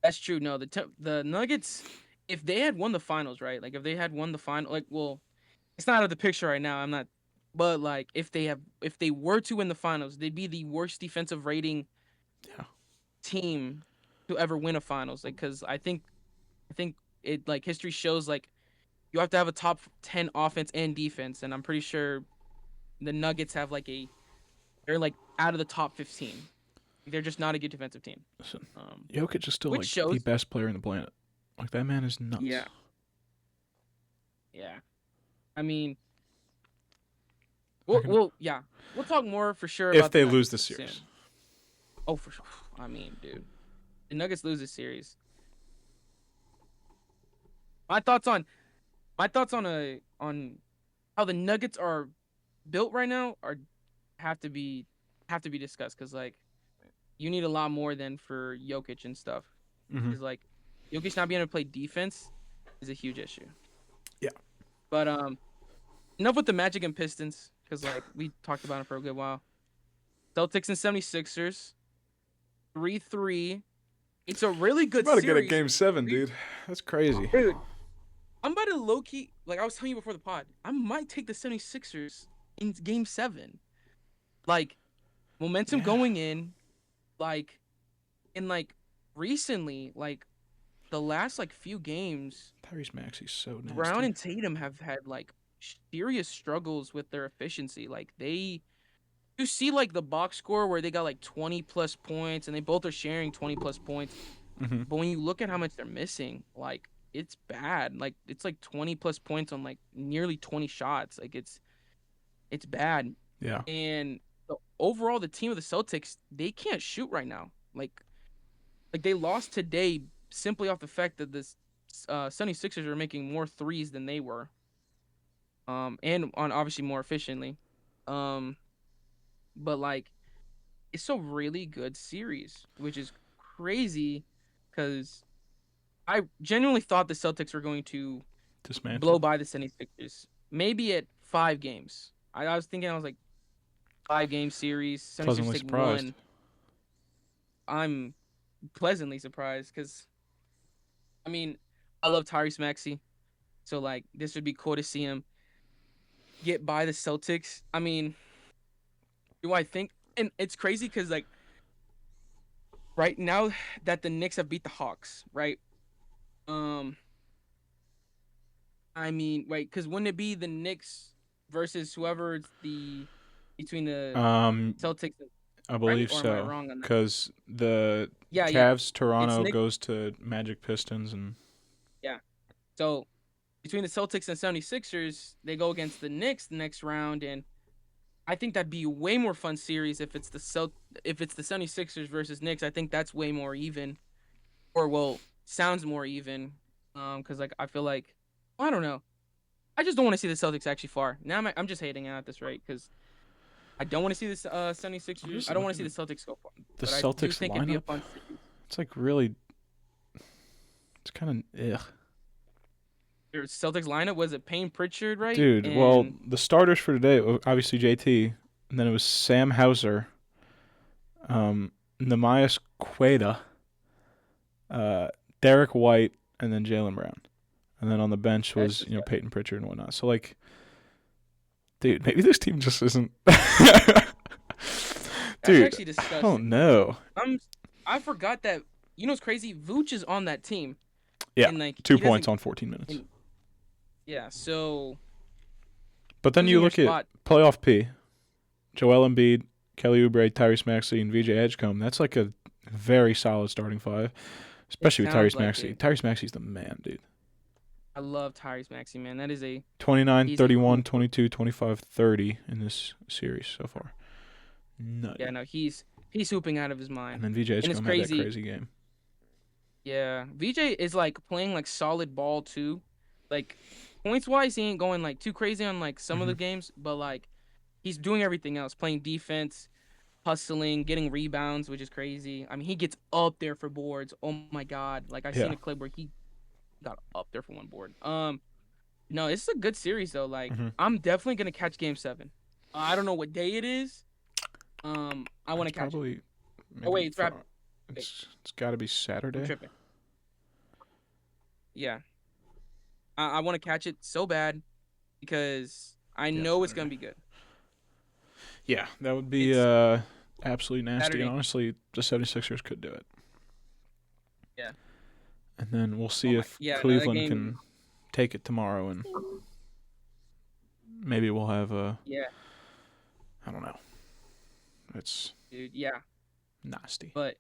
That's true. No, the Nuggets, if they had won the finals, right? Like if they had won the final, like well, it's not out of the picture right now. I'm not, but like if they were to win the finals, they'd be the worst defensive rating Yeah. team to ever win a finals. Like because I think it like history shows like you have to have a top 10 offense and defense, and I'm pretty sure the Nuggets have like they're like out of the top 15. They're just not a good defensive team. Listen, Jokic is still which like shows. the best player in the planet. Like that man is nuts. Yeah. Yeah. I mean, we'll talk more for sure if about they the lose Nuggets the series. soon. Oh, for sure. I mean, dude, the Nuggets lose this series. My thoughts on how the Nuggets are built right now have to be discussed because like you need a lot more than for Jokic and stuff. Mm-hmm. Because like Jokic not being able to play defense is a huge issue. Yeah. But enough with the Magic and Pistons because like we talked about it for a good while. Celtics and 76ers, 3-3. It's a really good We're about series. to get a game 7, dude. That's crazy. Dude, I'm about to low-key, like I was telling you before the pod, I might take the 76ers in game 7. Like, momentum going in, like, and like, recently, like, the last, like, few games, Tyrese Maxey's so nasty. Brown and Tatum have had, like, serious struggles with their efficiency. Like, you see, like, the box score where they got, like, 20-plus points, and they both are sharing 20-plus points. Mm-hmm. But when you look at how much they're missing, like, it's bad. Like, it's, like, 20-plus points on, like, nearly 20 shots. Like, it's bad. Yeah. And overall, the team of the Celtics, they can't shoot right now. Like they lost today simply off the fact that the 76ers are making more threes than they were. And on obviously more efficiently. But like it's a really good series, which is crazy because I genuinely thought the Celtics were going to blow by the 76ers. Maybe at 5 games. I was thinking, I was like, 5-game series. 76ers Pleasantly take surprised. 1. I'm pleasantly surprised because, I mean, I love Tyrese Maxey. So, like, this would be cool to see him get by the Celtics. I mean, do I think... And it's crazy because, like, right now that the Knicks have beat the Hawks, right? I mean, right, because wouldn't it be the Knicks versus whoever it's between the Celtics and... I believe right? Or am I so. wrong on that? Because the Cavs, Toronto goes to Magic Pistons and... Yeah. So, between the Celtics and 76ers, they go against the Knicks the next round, and I think that'd be a way more fun series if it's the 76ers versus Knicks. I think that's way more even. Or, well, sounds more even. Because, like, I feel like... I don't know. I just don't want to see the Celtics actually far. Now I'm just hating at this rate, because... I don't want to see the 76ers. I don't want to see the Celtics go far. The but Celtics I do think lineup, it'd be a fun series. It's like really... It's kind of... Ugh. Your Celtics lineup, was it Payne Pritchard, right? Dude, well, the starters for today, obviously JT, and then it was Sam Hauser, Nehemias Queta, Derek White, and then Jaylen Brown. And then on the bench was, Peyton Pritchard and whatnot. So, like... Dude, maybe this team just isn't. Dude, actually disgusting. I don't know. I forgot that. You know what's crazy? Vooch is on that team. Yeah, and like 2 points on 14 minutes. Yeah, so. But then you look at playoff P. Joel Embiid, Kelly Oubre, Tyrese Maxey, and VJ Edgecombe. That's like a very solid starting 5, especially with Tyrese Maxey. Tyrese Maxey's the man, dude. I love Tyrese Maxey, man. That is a 29, 31, 22, 25, 30 in this series so far. Nutty. Yeah, no, he's hooping out of his mind. And then VJ Edgecombe had that crazy game. Yeah, VJ is like playing like solid ball too. Like points wise, he ain't going like too crazy on like some of the games, but like he's doing everything else, playing defense, hustling, getting rebounds, which is crazy. I mean, he gets up there for boards. Oh my god! Like I seen a clip where he got up there for one board. No, it's a good series though. Like I'm definitely gonna catch Game 7. I don't know what day it is. I want to catch it. Oh wait, it's got to be Saturday. I'm tripping. Yeah, I want to catch it so bad because I know it's gonna be good. Yeah, that would be absolutely nasty. Saturday. And honestly, the 76ers could do it. Yeah. And then we'll see if Cleveland can take it tomorrow, and maybe we'll have a... Yeah. I don't know. It's... Dude, yeah. Nasty. But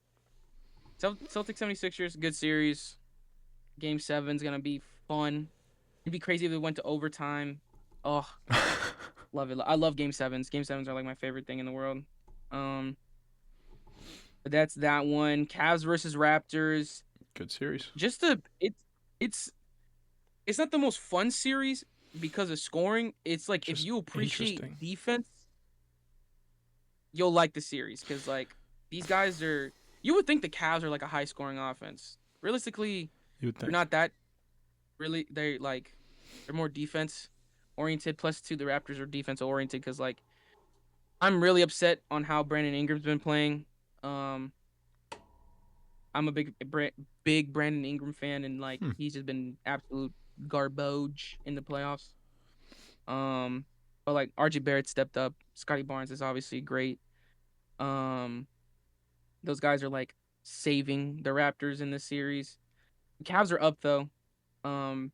Celtics 76ers, good series. Game 7's gonna be fun. It'd be crazy if it went to overtime. Oh, love it. I love game 7s. Game 7s are like my favorite thing in the world. Um, but that's that one. Cavs versus Raptors. Good series. Just it's it's not the most fun series because of scoring. It's like if Just you appreciate interesting. defense, you'll like the series because like these guys are. You would think the Cavs are like a high scoring offense. Realistically, You would they're think. not that. Really, they're more defense oriented. Plus, two, the Raptors are defense oriented because like I'm really upset on how Brandon Ingram's been playing. Um, I'm a big Brandon Ingram fan, and like Hmm. he's just been absolute garbage in the playoffs. Um, but like RJ Barrett stepped up. Scotty Barnes is obviously great. Um, those guys are like saving the Raptors in this series. The Cavs are up though. Um,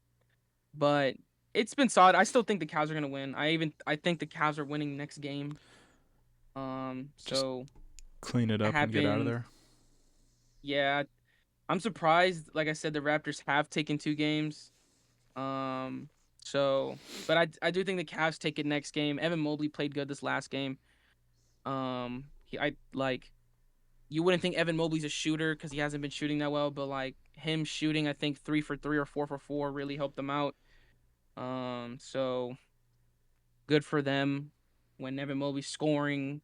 but it's been solid. I still think the Cavs are gonna win. I think the Cavs are winning next game. Just So clean it it up and get out of happens. there. Yeah, I'm surprised. Like I said, the Raptors have taken 2 games. Um, but I do think the Cavs take it next game. Evan Mobley played good this last game. I like you wouldn't think Evan Mobley's a shooter because he hasn't been shooting that well, but like him shooting, I think 3 for 3 or 4 for 4 really helped them out. So good for them when Evan Mobley's scoring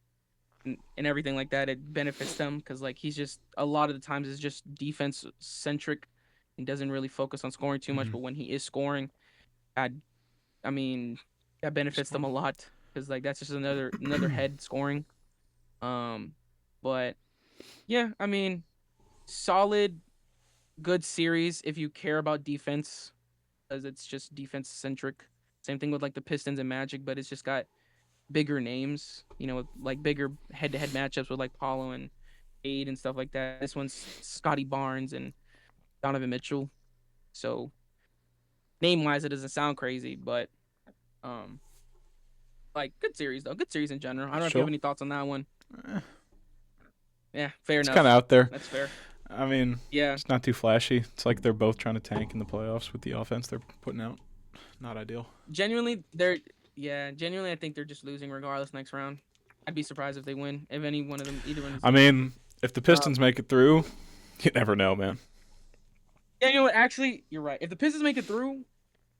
and everything like that. It benefits them because like he's just a lot of the times is just defense centric and doesn't really focus on scoring too much. Mm-hmm. But when he is scoring, I I mean that benefits them Smart. a lot because like that's just another head scoring. Um, but yeah, I mean solid, good series if you care about defense because it's just defense centric. Same thing with like the Pistons and Magic, but it's just got bigger names, with like bigger head to head matchups with like Paulo and Aid and stuff like that. This one's Scotty Barnes and Donovan Mitchell. So name wise, it doesn't sound crazy, but um, like good series though. Good series in general. I don't know if you have Sure. any thoughts on that one. Eh, Yeah, fair it's kind enough. of out there. That's fair. I mean, Yeah, it's not too flashy. It's like they're both trying to tank in the playoffs with the offense they're putting out. Not ideal. genuinely, they're yeah, genuinely, I think they're just losing regardless next round. I'd be surprised if they win. If any one of them, either one of I them. mean, if the Pistons make it through, you never know, man. Yeah, you know what? Actually, you're right. If the Pistons make it through,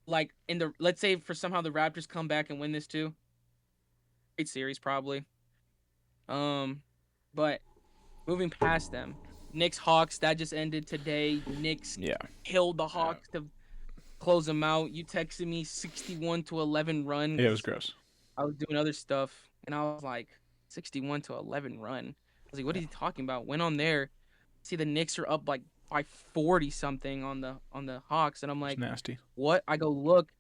like in the let's say for somehow the Raptors come back and win this too, great series probably. Um, but moving past them, Knicks Hawks that just ended today. Knicks Yeah. killed the Hawks to close them out. You texted me 61-11 run Yeah, it was because gross. I was doing other stuff and I was like 61-11 run. I was like, what Yeah. are you talking about? Went on there, see the Knicks are up like by 40 something on the Hawks, and I'm It was like, nasty. what? I go look.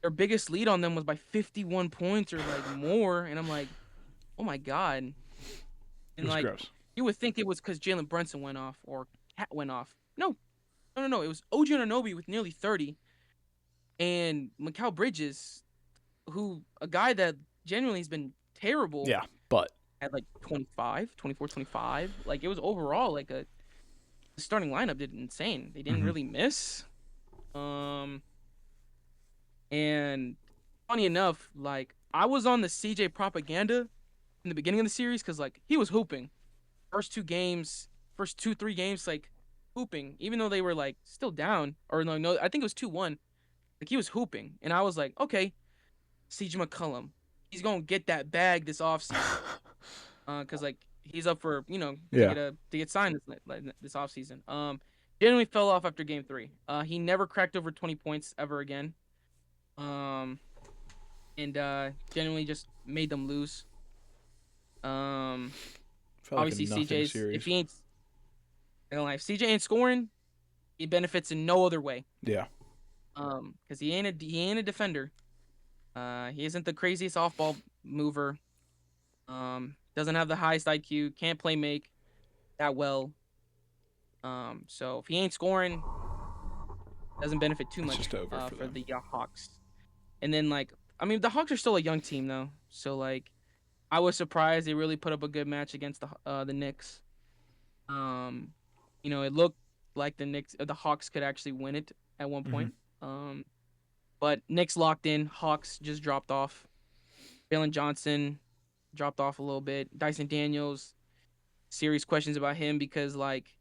Their biggest lead on them was by 51 points or like more, and I'm like, oh my god. It And was like gross. you would think it was because Jalen Brunson went off or Cat went off. No, no, no, no. It was OG Anunoby with nearly 30, and Mikal Bridges, who a guy that genuinely has been terrible Yeah, but at like 25, 24, 25. Like it was overall like the starting lineup did insane. They didn't really miss. Um, and funny enough, like I was on the CJ propaganda in the beginning of the series because like he was hooping. First 2, 3 games, like hooping, even though they were like still down. Or no, I think it was 2-1. Like he was hooping. And I was like, okay, CJ McCollum, he's gonna get that bag this offseason. Cause like he's up for, yeah, to get signed this offseason. Generally fell off after game 3. He never cracked over 20 points ever again. Um and genuinely just made them lose. Um felt like a Obviously nothing CJ's if series. he ain't if CJ ain't scoring, he benefits in no other way. Yeah, Because he ain't a defender. He isn't the craziest off ball mover. Doesn't have the highest IQ. Can't play make that well. So if he ain't scoring, doesn't benefit too it's much. just over for For them. the Hawks. And then like I mean the Hawks are still a young team though. So like I was surprised they really put up a good match against the Knicks. Um, it looked like the Hawks could actually win it at one Hmm. point. But Knicks locked in. Hawks just dropped off. Jalen Johnson dropped off a little bit. Dyson Daniels, serious questions about him because, like,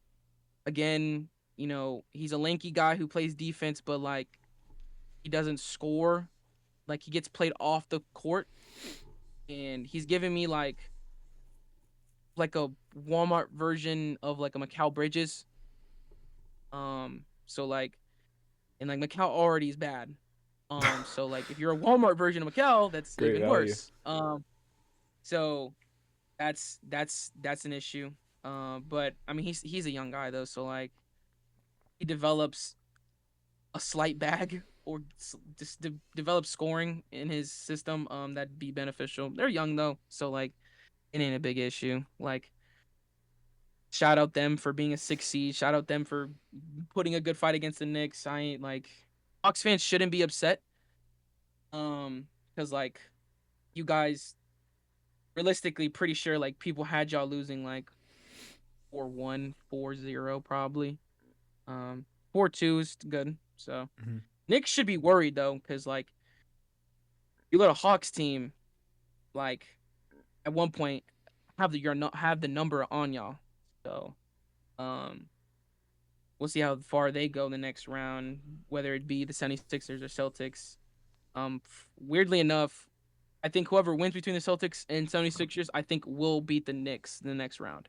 again, he's a lanky guy who plays defense, but like he doesn't score. Like he gets played off the court, and he's giving me like a Walmart version of like a Mikal Bridges. So like, and like Mikal already is bad. So like if you're a Walmart version of Mikal, that's Great even value. worse. So that's an issue. But I mean he's a young guy though, so like he develops a slight bag or just develop scoring in his system, that'd be beneficial. They're young though, so like it ain't a big issue. Like shout out them for being a 6 seed. Shout out them for putting a good fight against the Knicks. I ain't like Hawks fans shouldn't be upset. Because like you guys realistically pretty sure like people had y'all losing like 4-1, 4-0 probably. Um 4-2 is good. So Hmm. Knicks should be worried though, because like you let a Hawks team like at one point have the number on y'all. So um we'll see how far they go the next round, whether it be the 76ers or Celtics. Weirdly enough, I think whoever wins between the Celtics and 76ers, I think will beat the Knicks in the next round.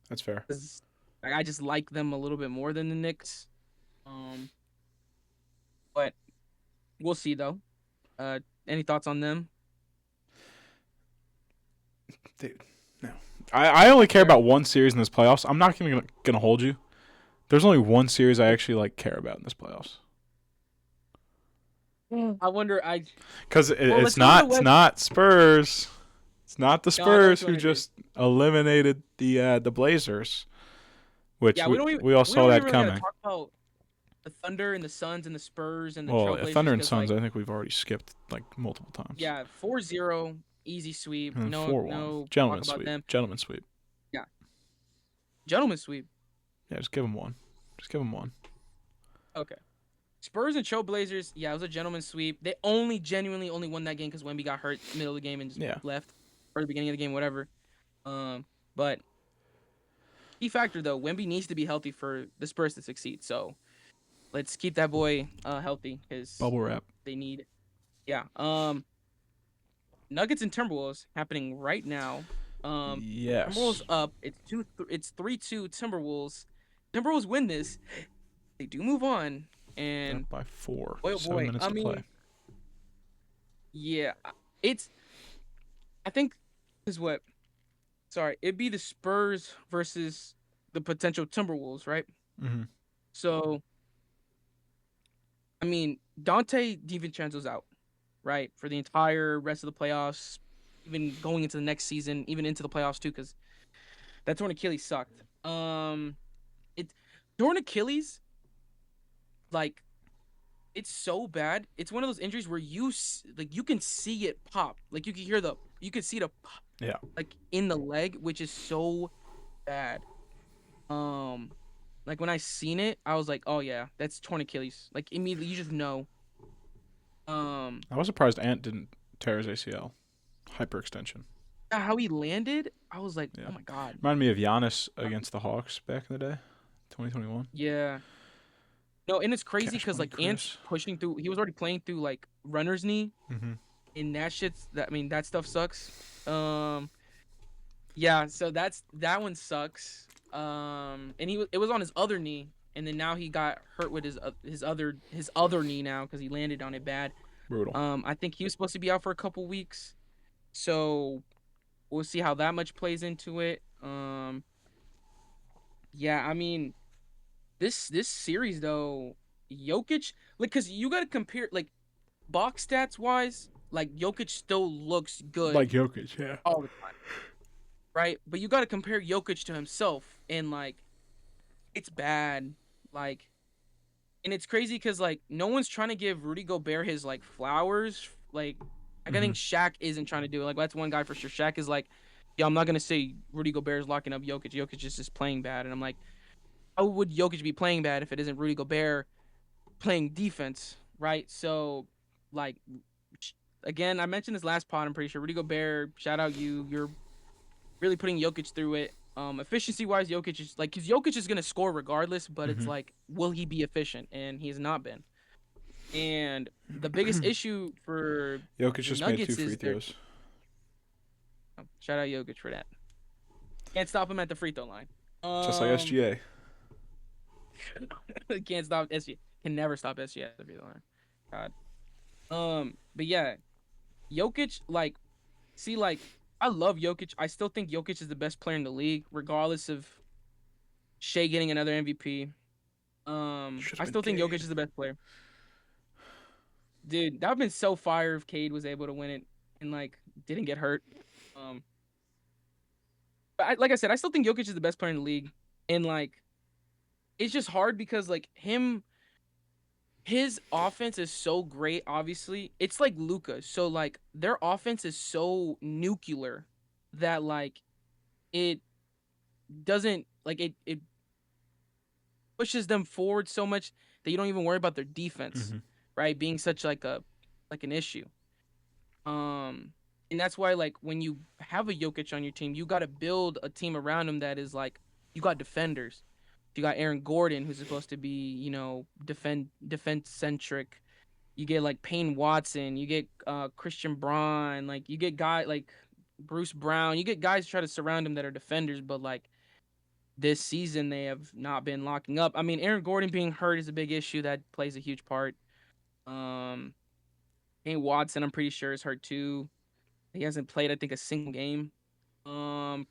That's fair. 'Cause I just like them a little bit more than the Knicks. Um, but we'll see though. Any thoughts on them? Dude, no. I only care Fair. about one series in this playoffs. I'm not gonna hold you. There's only one series I actually like care about in this playoffs. I wonder. Because Well, let's it's go to the not it's West. not Spurs. It's not the No, I know what Spurs you who want to do. just eliminated the Blazers, which Yeah, we all we saw don't even that really gotta coming. talk about the Thunder and the Suns and the Spurs and the Well, Trailblazers Thunder and because Suns, like I think we've already skipped like multiple times. yeah, 4-0 easy sweep. And then No 4-1, no talk gentleman about sweep, them. gentleman sweep. Yeah, gentlemen sweep. Yeah, just give them one. Just give them one. Okay. Spurs and Trailblazers. Yeah, it was a gentleman sweep. They only genuinely only won that game because Wemby got hurt middle of the game and just Yeah, left, or the beginning of the game, whatever. But key factor though, Wemby needs to be healthy for the Spurs to succeed. So let's keep that boy healthy because bubble wrap. they need. Yeah. Nuggets and Timberwolves happening right now. Timberwolves Yes. up. It's 3-2 Timberwolves. Timberwolves win this. They do move on, Up and by 4. boy oh 7 minutes I to play. mean, yeah, it's. I think is what. Sorry, it'd be the Spurs versus the potential Timberwolves, right? Hmm. So, I mean, Dante DiVincenzo's out, right, for the entire rest of the playoffs, even going into the next season, even into the playoffs too, because that torn Achilles sucked. It torn Achilles, like it's so bad. It's one of those injuries where like you can see it pop, like you can see the pop, Yeah. like in the leg, which is so bad. Um, like when I seen it, I was like, oh yeah, that's torn Achilles. Like immediately, you just know. Um, I was surprised Ant didn't tear his ACL. Hyperextension. how he landed, I was like, Yeah. oh my god. Reminded me of Giannis against the Hawks back in the day, 2021. Yeah. No, and it's crazy Cash because Money like Ant's Chris. pushing through. He was already playing through like runner's knee, Mm-hmm. and I mean, that stuff sucks. Um, yeah. So that one sucks. And it was on his other knee, and then now he got hurt with his other knee now because he landed on it bad. Brutal. I think he was supposed to be out for a couple weeks, so we'll see how that much plays into it. Yeah. I mean, this series though, Jokic, like, cause you gotta compare like box stats wise, like Jokic still looks good Like Jokic, yeah. all the time, right? But you gotta compare Jokic to himself, and like it's bad, like, and it's crazy because like no one's trying to give Rudy Gobert his like flowers, like I Mm-hmm. think Shaq isn't trying to do it. Like that's one guy for sure. Shaq is like, yeah, I'm not gonna say Rudy Gobert is locking up Jokic. Jokic is just playing bad, and I'm like, how would Jokic be playing bad if it isn't Rudy Gobert playing defense, right? So, like, again, I mentioned this last pod. I'm pretty sure Rudy Gobert. Shout out you. You're really putting Jokic through it. Efficiency wise, Jokic is like, because Jokic is gonna score regardless, but it's Mm-hmm. like, will he be efficient? And he has not been. And the biggest issue for Jokic the just made 2 Nuggets free is their throws. shout out Jokic for that. Can't stop him at the free throw line. Just like SGA. Can't stop SG. Can never stop SG at the free throw line. God. But yeah, Jokic, like, see, like, I love Jokic. I still think Jokic is the best player in the league, regardless of Shea getting another MVP. Should I have still been think Jokic Cade. is the best player. Dude, that would have been so fire if Cade was able to win it and like didn't get hurt. Um, but like I said, I still think Jokic is the best player in the league, and like it's just hard because like his offense is so great. Obviously, it's like Luka. So like their offense is so nuclear that like it doesn't like it pushes them forward so much that you don't even worry about their defense, Mm-hmm. right? Being such like an issue. Um, and that's why like when you have a Jokic on your team, you got to build a team around him that is like you got defenders. You got Aaron Gordon, who's supposed to be defense centric. You get like Payne Watson. You get Christian Braun. Like you get guy like Bruce Brown. You get guys try to surround him that are defenders, but like this season they have not been locking up. I mean, Aaron Gordon being hurt is a big issue that plays a huge part. Um, Payne Watson, I'm pretty sure is hurt too. He hasn't played, I think, a single game.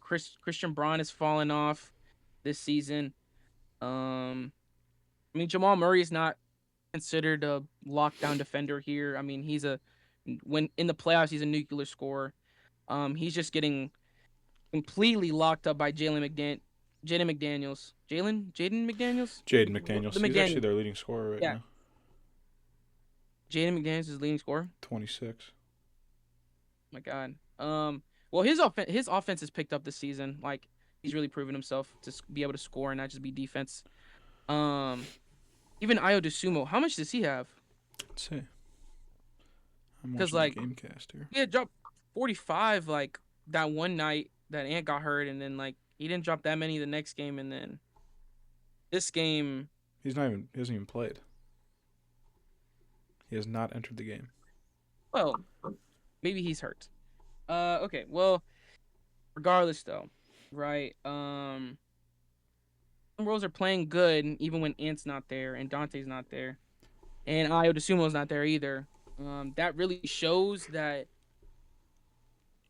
Christian Braun has fallen off this season. I mean, Jamal Murray is not considered a lockdown defender here. I mean, when in the playoffs, he's a nuclear scorer. He's just getting completely locked up by Jaden McDaniels. Jaden McDaniels? Jayden The McDaniels. He's actually McDaniels. their leading scorer right Yeah. now. Jaden McDaniels is the leading scorer. 26. Oh my God. Well, his offense has picked up this season. Like he's really proven himself to be able to score and not just be defense. Um, Even Io DeSumo, how much does he have? Let's see. I'm Because watching like the GameCast here. he had dropped 45 like that one night that Ant got hurt, and then like he didn't drop that many the next game, and then this game. He hasn't even played. He has not entered the game. Well, maybe he's hurt. Okay. Well, regardless though, right? Timberwolves are playing good even when Ant's not there and Dante's not there, and Io DeSumo's not there either. That really shows that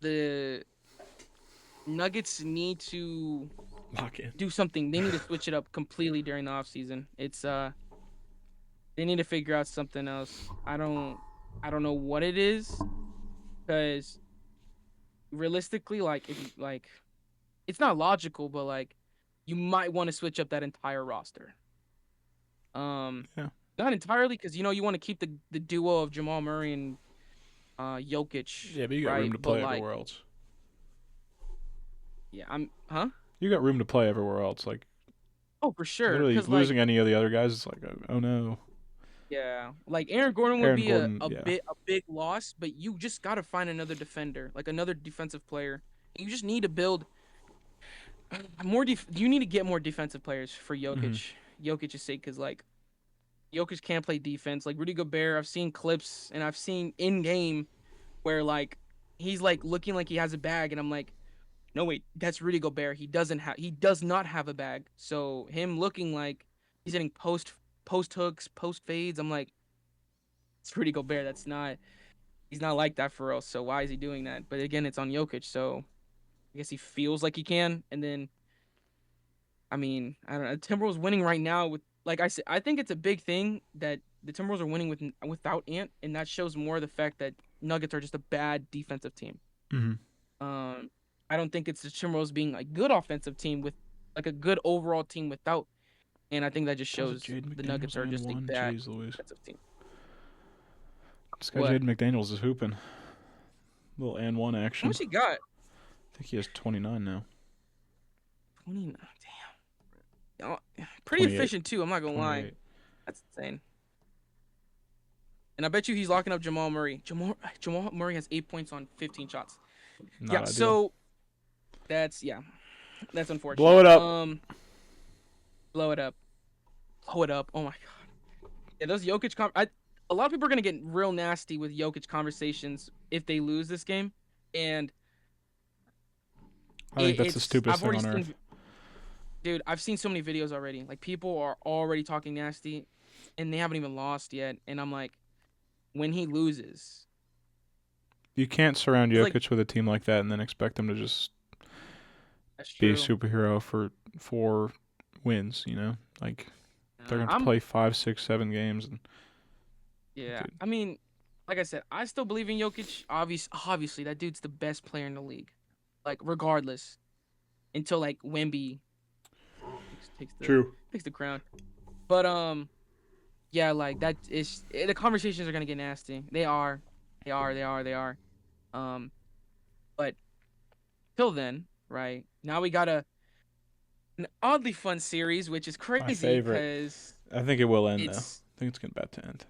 the Nuggets need to Lock in. do something. They need to switch it up completely during the offseason. It's they need to figure out something else. I don't know what it is, because realistically, like if like it's not logical, but like you might want to switch up that entire roster. Yeah. Not entirely, because you want to keep the duo of Jamal Murray and Jokic. Yeah, but you got right? room to But play like, everywhere else. yeah, You got room to play everywhere else. Like Oh, for sure. literally Because like, losing any of the other guys, it's like, oh no. yeah, like Aaron Gordon would Aaron be Gordon, a yeah. big loss, but you just gotta find another defender, like another defensive player. You just need to build more. You need to get more defensive players for Jokic's sake, because like Jokic can't play defense. Like Rudy Gobert, I've seen clips and I've seen in game where like he's like looking like he has a bag, and I'm like, no wait, that's Rudy Gobert. He does not have a bag. So him looking like he's hitting post hooks, post fades. I'm like, it's Rudy Gobert. He's not like that for us. So why is he doing that? But again, it's on Jokic. So I guess he feels like he can. And then, I mean, I don't know. The Timberwolves winning right now with, like I said, I think it's a big thing that the Timberwolves are winning without Ant, and that shows more the fact that Nuggets are just a bad defensive team. Mm-hmm. I don't think it's the Timberwolves being a good offensive team with like a good overall team without, and I think that just shows the Nuggets are just a bad defensive team. This guy What? Jayden McDaniels is hooping. Little and one How action. much he got? I think he has 29 now. 29. Damn. Pretty 28. efficient too. I'm not gonna lie. 28. That's insane. And I bet you he's locking up Jamal Murray. Jamal Murray has 8 points on 15 shots. Yeah. Not ideal. So that's that's unfortunate. Blow it up. Blow it up. Blow it up. Oh my god. Yeah, those Jokic a lot of people are gonna get real nasty with Jokic conversations if they lose this game, and I think that's the stupidest thing on earth. Dude, I've seen so many videos already. Like, people are already talking nasty, and they haven't even lost yet. And I'm like, when he loses, You can't surround it's like, Jokic with a team like that and then expect him to just that's be a true. superhero for 4 wins. You know, like they're gonna have to play 5, 6, 7 games. And Yeah, dude. I mean, like I said, I still believe in Jokic. Obviously, that dude's the best player in the league. Like, regardless, until like Wemby takes the crown. But yeah, like that is the conversations are gonna get nasty. They are. But till then, right now we got an oddly fun series, which is My crazy favorite. because I think it will end though. it's. I think it's about to end.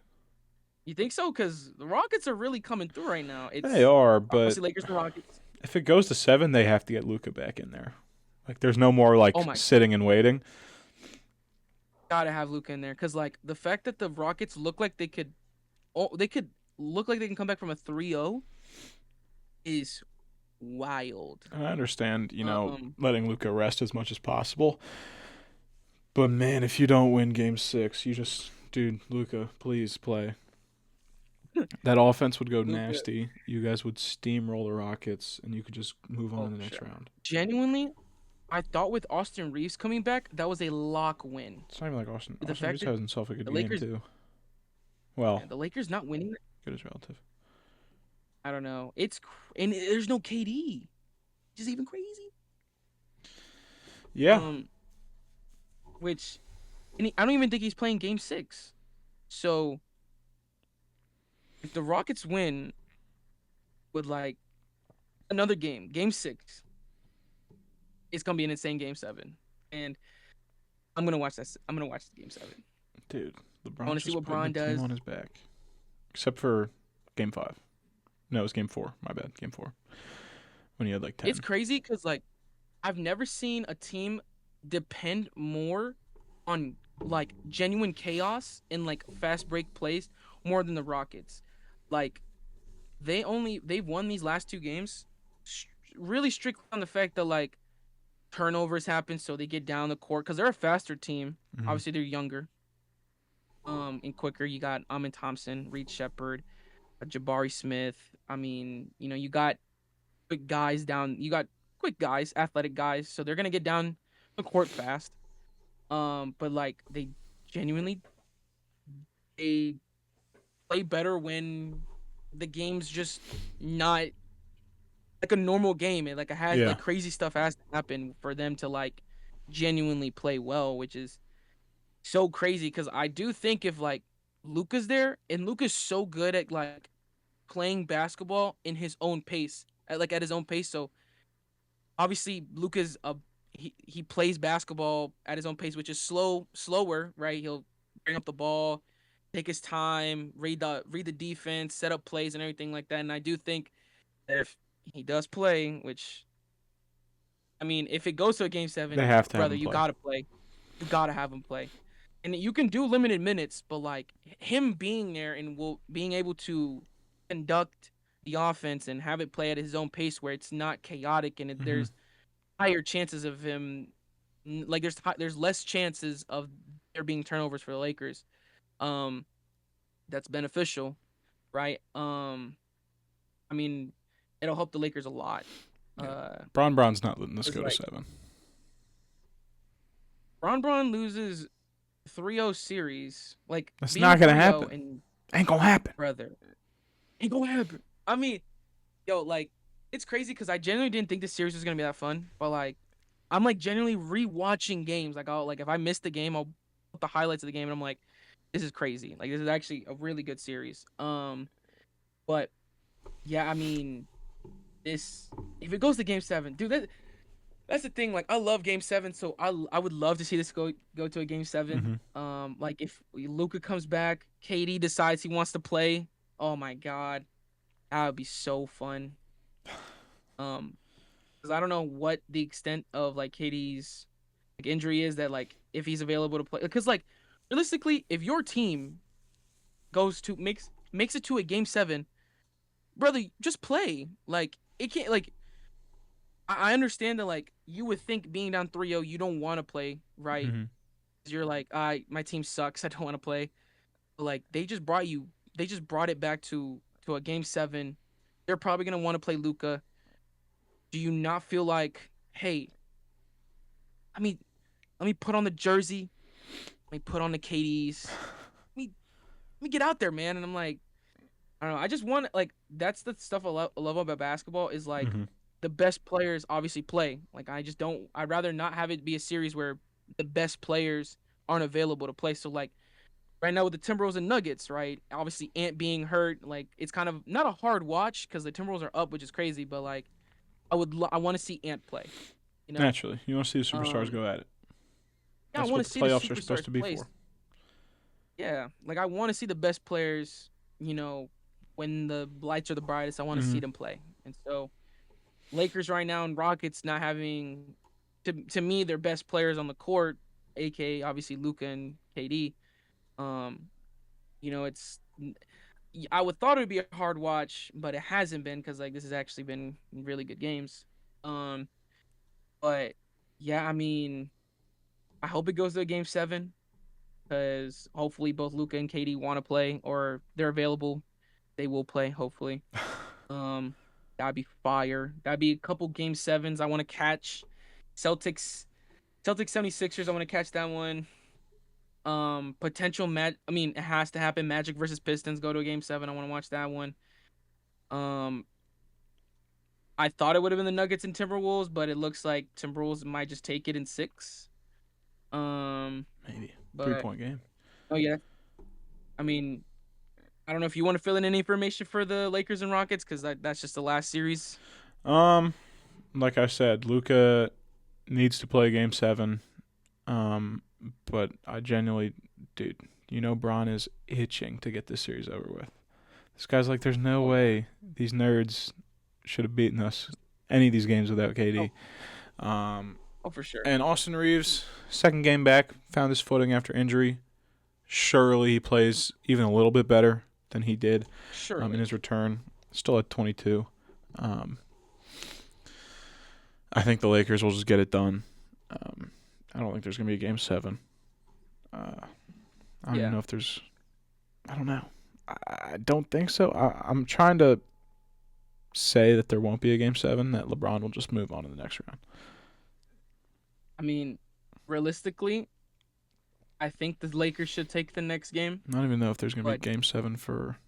You think so? Because the Rockets are really coming through right now. They are, but Obviously Lakers and Rockets. if it goes to 7, they have to get Luka back in there. Like, there's no more like Oh my, sitting and waiting. gotta have Luka in there because like the fact that the Rockets look like they could look like they can come back from a 3-0 is wild. And I understand, letting Luka rest as much as possible. But man, if you don't win Game 6, dude, Luka, please play. That offense would go nasty. You guys would steamroll the Rockets, and you could just move on to the next round. Genuinely, I thought with Austin Reeves coming back, that was a lock win. It's not even like Austin Reeves has himself a good game too. Well, the Lakers not winning. Good as relative. I don't know. And there's no KD, which is even crazy. Yeah. I don't even think he's playing Game 6. So if the Rockets win with like another Game 6, it's gonna be an insane Game 7, and I'm gonna watch that. I'm gonna watch the Game 7. Dude, LeBron. I want to see what Bron does. On his back, except for Game 5. No, it was Game 4. My bad. Game 4. When he had like 10. It's crazy because like I've never seen a team depend more on like genuine chaos and like fast break plays more than the Rockets. Like they've won these last 2 games really strictly on the fact that like turnovers happen, so they get down the court because they're a faster team. Mm-hmm. Obviously, they're younger, and quicker. You got Amin Thompson, Reed Shepard, Jabari Smith. I mean, you got quick guys down. You got quick guys, athletic guys, so they're gonna get down the court fast. But like they genuinely they play better when the game's just not like a normal game. It like like crazy stuff has to happen for them to like genuinely play well, which is so crazy because I do think if like Luka's there, and Luka's so good at like playing basketball in his own pace, at his own pace. So obviously Luka's he plays basketball at his own pace, which is slower, right? He'll bring up the ball, take his time, read the defense, set up plays and everything like that. And I do think that if he does play, which I mean, if it goes to a Game 7, they have to brother, have him you play. gotta play. You gotta have him play. And you can do limited minutes, but like him being there and being able to conduct the offense and have it play at his own pace where it's not chaotic and there's higher chances of him, like there's less chances of there being turnovers for the Lakers. That's beneficial, right? I mean, it'll help the Lakers a lot. Bron's not letting this go to 7. Bron loses 3-0 series. Like, that's not gonna happen. Ain't gonna happen, brother. Ain't gonna happen. I mean, yo, like, it's crazy because I genuinely didn't think this series was gonna be that fun. But like, I'm like genuinely rewatching games. Like, if I missed the game, I'll put the highlights of the game, and I'm like, this is crazy. Like, this is actually a really good series. But yeah, I mean, if if it goes to Game 7, dude, that's the thing. Like, I love Game 7, so I would love to see this go to a Game 7. Mm-hmm. Like if Luka comes back, KD decides he wants to play. Oh my God, that would be so fun. Because I don't know what the extent of like KD's like injury is, that like if he's available to play. Because like realistically, if your team goes to makes it to a Game 7, brother, just play. Like it can't like I understand that like you would think being down 3-0, you don't want to play, right? Mm-hmm. 'Cause you're like, my team sucks. I don't want to play. But like they just brought it back to a Game 7. They're probably gonna want to play Luka. Do you not feel like, hey, I mean, let me put on the jersey, let me put on the KDs, let me get out there, man? And I'm like, I don't know. I just want like that's the stuff I love about basketball is like Mm-hmm. the best players obviously play. Like I just don't. I'd rather not have it be a series where the best players aren't available to play. So like right now with the Timberwolves and Nuggets, right? Obviously Ant being hurt, like it's kind of not a hard watch because the Timberwolves are up, which is crazy. But like I want to see Ant play. You know, Naturally, you want to see the superstars um, go at it. yeah, I That's want what to the see the playoffs are supposed superstars to be play. for. Yeah, like I want to see the best players. When the lights are the brightest, I want to Mm-hmm. see them play. And so Lakers right now and Rockets not having to me their best players on the court, aka obviously Luka and KD. Um, it's I would thought it would be a hard watch, but it hasn't been because like this has actually been really good games. Um, but yeah, I mean, I hope it goes to a Game 7 because hopefully both Luka and KD want to play or they're available. They will play hopefully. Um, that'd be fire. That'd be a couple Game 7s I want to catch. Celtics, Celtics 76ers. I want to catch that one. Potential I mean, it has to happen. Magic versus Pistons go to a Game 7. I want to watch that one. Um, I thought it would have been the Nuggets and Timberwolves, but it looks like Timberwolves might just take it in 6. Um, Maybe but 3-point game. oh yeah, I mean, I don't know if you want to fill in any information for the Lakers and Rockets because that's just the last series. Um, like I said, Luka needs to play Game 7. Um, but I genuinely, dude, Bron is itching to get this series over with. This guy's like, there's no Oh yeah. way these nerds should have beaten us any of these games without KD. Oh, Um, oh for sure. and Austin Reeves, second game back, found his footing after injury. Surely he plays even a little bit better than he did in Surely. his return. Still at 22. I think the Lakers will just get it done. I don't think there's going to be a Game 7. I don't even Yeah. know if there's. I don't know. I don't think so. I'm trying to say that there won't be a Game 7, that LeBron will just move on to the next round. I mean, realistically, I think the Lakers should take the next game. I don't even know if there's going to be But a Game 7 for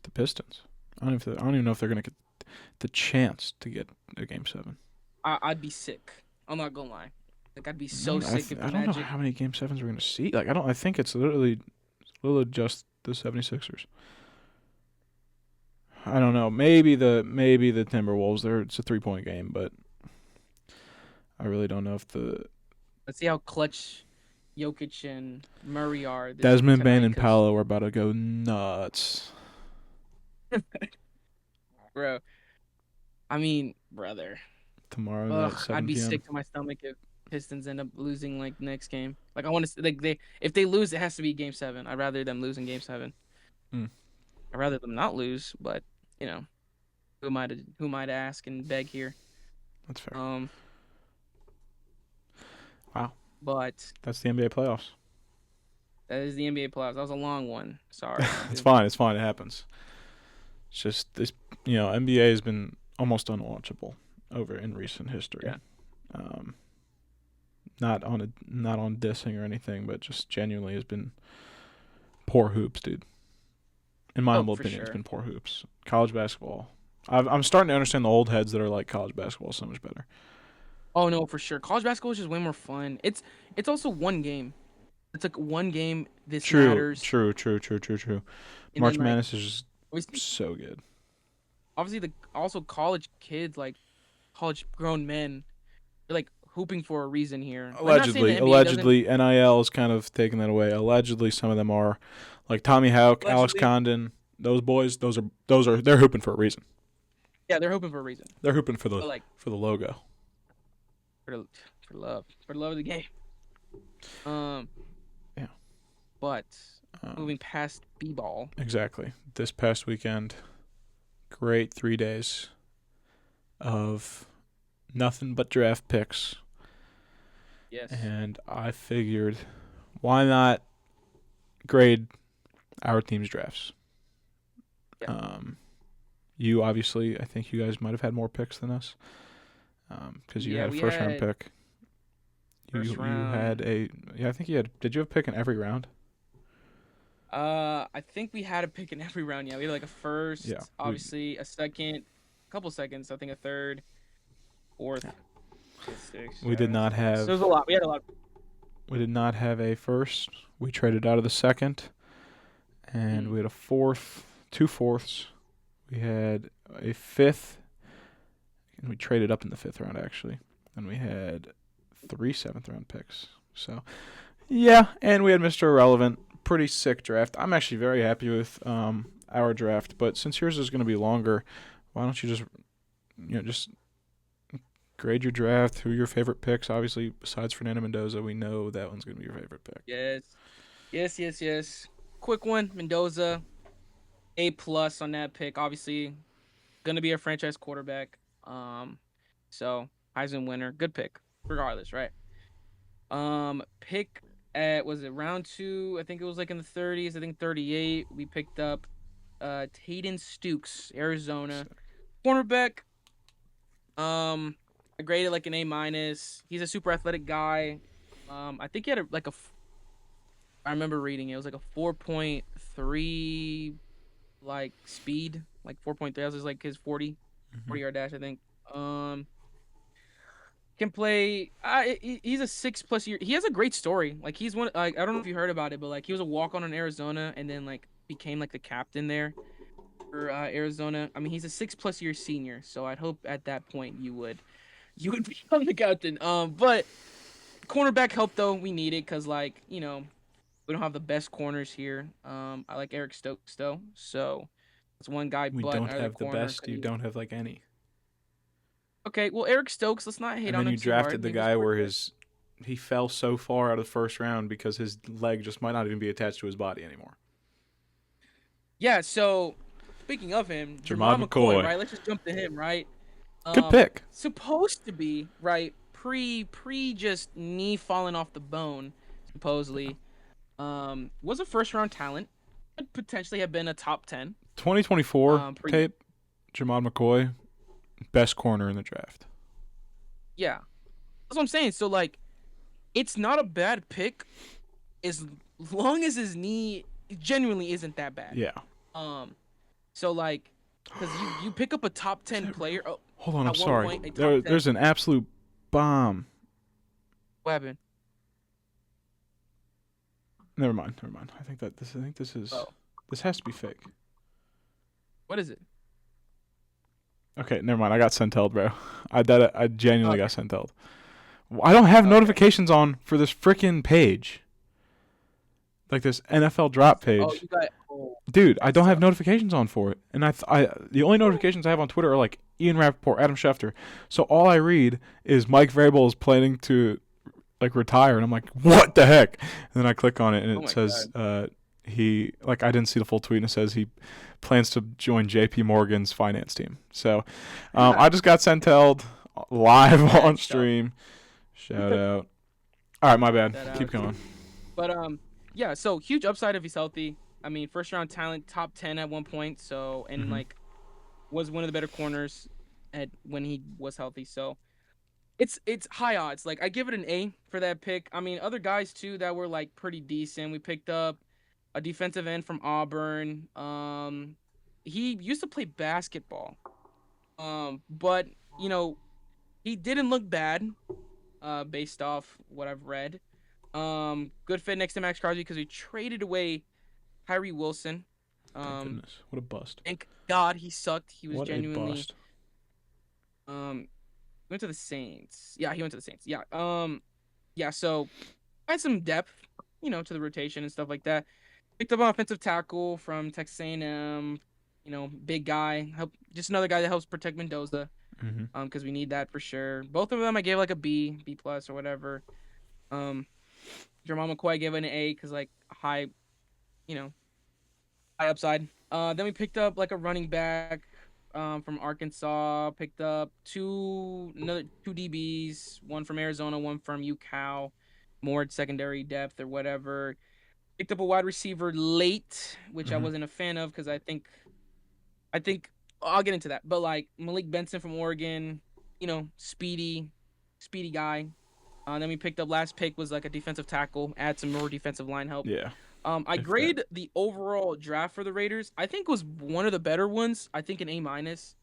the Pistons. I don't even know if they're going to get the chance to get a Game 7. I'd be sick. I'm not gonna lie. Like I'd be No, so sick if the I don't know Magic. how many Game 7s we're going to see. Like I think it's literally just the 76ers. I don't know. Maybe the Timberwolves. It's a 3-point game, but I really don't know if the Let's see how clutch Jokic and Murray are Desmond Bain tonight. and Paolo are about to go nuts Bro, I mean, brother. tomorrow night, Ugh, I'd 7 be p.m. sick to my stomach if Pistons end up losing like next game. Like I want to like if they lose, it has to be Game 7. I'd rather them lose in Game 7. Mm, I'd rather them not lose, but you know, who might ask and beg here. that's fair. Um, Wow, but that's the NBA playoffs. that is the NBA playoffs. That was a long one. Sorry. It's fine. It's fine. It happens. It's just this. NBA has been almost unwatchable over in recent history. Yeah. Um, not on dissing or anything, but just genuinely has been poor hoops, dude. In my humble For opinion, it's sure. been poor hoops. College basketball. I'm starting to understand the old heads that are like college basketball is so much better. Oh no, for sure. College basketball is just way more fun. It's also one game. It's like one game. This True, matters. true, true, true, true, true. And March then like Madness is just obviously so good. obviously the also college kids, like college grown men, they're like hooping for a reason here. Like not saying the NBA doesn't. Allegedly, NIL is kind of taking that away. Allegedly, some of them are, like Tommy Houck, Alex Allegedly, Condon. Those boys, those are they're hooping for a reason. yeah, they're hoping for a reason. They're hooping for the But like for the logo. for the for the love of the game. Um, Yeah. but Um, moving past b-ball. exactly. This past weekend, great 3 days of nothing but draft picks, Yes. and I figured, why not grade our team's drafts? Yeah. You obviously, I think you guys might have had more picks than us, because you Yeah, had a we first round had pick. first You had round. I think you had. Did you have a pick in every round? I think we had a pick in every round. Yeah, we had like a first, Yeah. obviously a second, a couple seconds. I think a third, fourth, fifth, sixth, We did seventh, not eighth. So it have. was a lot. We had a lot. We did not have a first. We traded out of the second, and Mm. we had a fourth, two fourths. We had a fifth, and we traded up in the fifth round actually. And we had 3 7th round picks. So yeah, and we had Mr. Irrelevant. Pretty sick draft. I'm actually very happy with our draft. But since yours is going to be longer, why don't you just grade your draft? Who are your favorite picks? Obviously, besides Fernando Mendoza, we know that one's going to be your favorite pick. Yes, yes, yes, yes. Quick one, Mendoza, A+ on that pick. Obviously, gonna be a franchise quarterback. So Heisman winner, good pick, regardless, right? Pick at was it round two? I think it was like in the 30s. I think 38. We picked up Tayden Stukes, Arizona cornerback. I graded like an A-. He's a super athletic guy. I think he had I remember reading it was like a 4.3 like speed, like 4.3. That was like his 40 Mm-hmm. 40 yard dash, I think. Um, can play. He's a 6+ year. He has a great story. Like he's one. Like I don't know if you heard about it, but like he was a walk on in Arizona, and then like became like the captain there for Arizona. I mean, he's a 6+ year senior, so I'd hope at that point you would become the captain. But cornerback help though we need it because like we don't have the best corners here. I like Eric Stokes though, so that's one guy. We But don't our other have the corner, best. You don't have like any. okay. Well, Eric Stokes, let's not hate And then on you him too drafted hard. the He was guy where pretty good. he fell so far out of the first round because his leg just might not even be attached to his body anymore. Yeah. So speaking of him, Jermod Jamal McCoy, McCoy. right? Let's just jump to him, right? Good pick. Supposed to be right pre just knee falling off the bone, supposedly. Was a first round talent. Could potentially have been a top 10. 2024 Pre tape. Jermod McCoy, best corner in the draft. Yeah, that's what I'm saying. So like, it's not a bad pick as long as his knee genuinely isn't that bad. Yeah. So like, because you pick up a top 10 player. Oh, Hold on, I'm at one sorry. point a top 10 There's an absolute bomb. weapon. Never mind. I think this is Oh, this has to be fake. what is it? Okay, never mind. I got sent bro. I genuinely Okay. got sent. I don't have Okay. notifications on for this freaking page. Like this NFL drop Oh, page. you got. Oh, Dude, I that don't have sucks. notifications on for it. And the only notifications I have on Twitter are like Ian Rappaport, Adam Schefter. So all I read is Mike Vrabel is planning to like retire, and I'm like, what the heck? And then I click on it, and Oh it my says god. he I didn't see the full tweet, and it says he plans to join J.P. Morgan's finance team. So I just got sent live Bad on stuff. stream. Shout out. All right, my bad. That Keep going. But yeah. So huge upside if he's healthy. I mean, first round talent, top 10 at one point. So and Mm-hmm. like was one of the better corners at when he was healthy. So it's high odds. Like I give it an A for that pick. I mean, other guys too that were like pretty decent. We picked up a defensive end from Auburn. He used to play basketball. But he didn't look bad. Based off what I've read. Good fit next to Max Crosby because we traded away Tyree Wilson. Thank Um, goodness. What a bust. thank God he sucked. He was What a genuinely bust. went to the Saints. Yeah, he went to the Saints. Yeah. Yeah. So I had some depth, to the rotation and stuff like that. Picked up an offensive tackle from Texas A&M. Big guy. Just another guy that helps protect Mendoza. Mm-hmm. Because we need that for sure. Both of them I gave like a B plus or whatever. Um, Jermon McCoy I gave an A because like high, you know, high upside. Then we picked up like a running back, from Arkansas. Picked up another two DBs, one from Arizona, one from UCal, more secondary depth or whatever. Picked up a wide receiver late, which I Mm-hmm. wasn't a fan of because I think I'll get into that. But like Malik Benson from Oregon, speedy guy. Then we picked up last pick was like a defensive tackle, add some more defensive line help. Yeah. I If that. grade the overall draft for the Raiders. I think was one of the better ones. I think an A minus.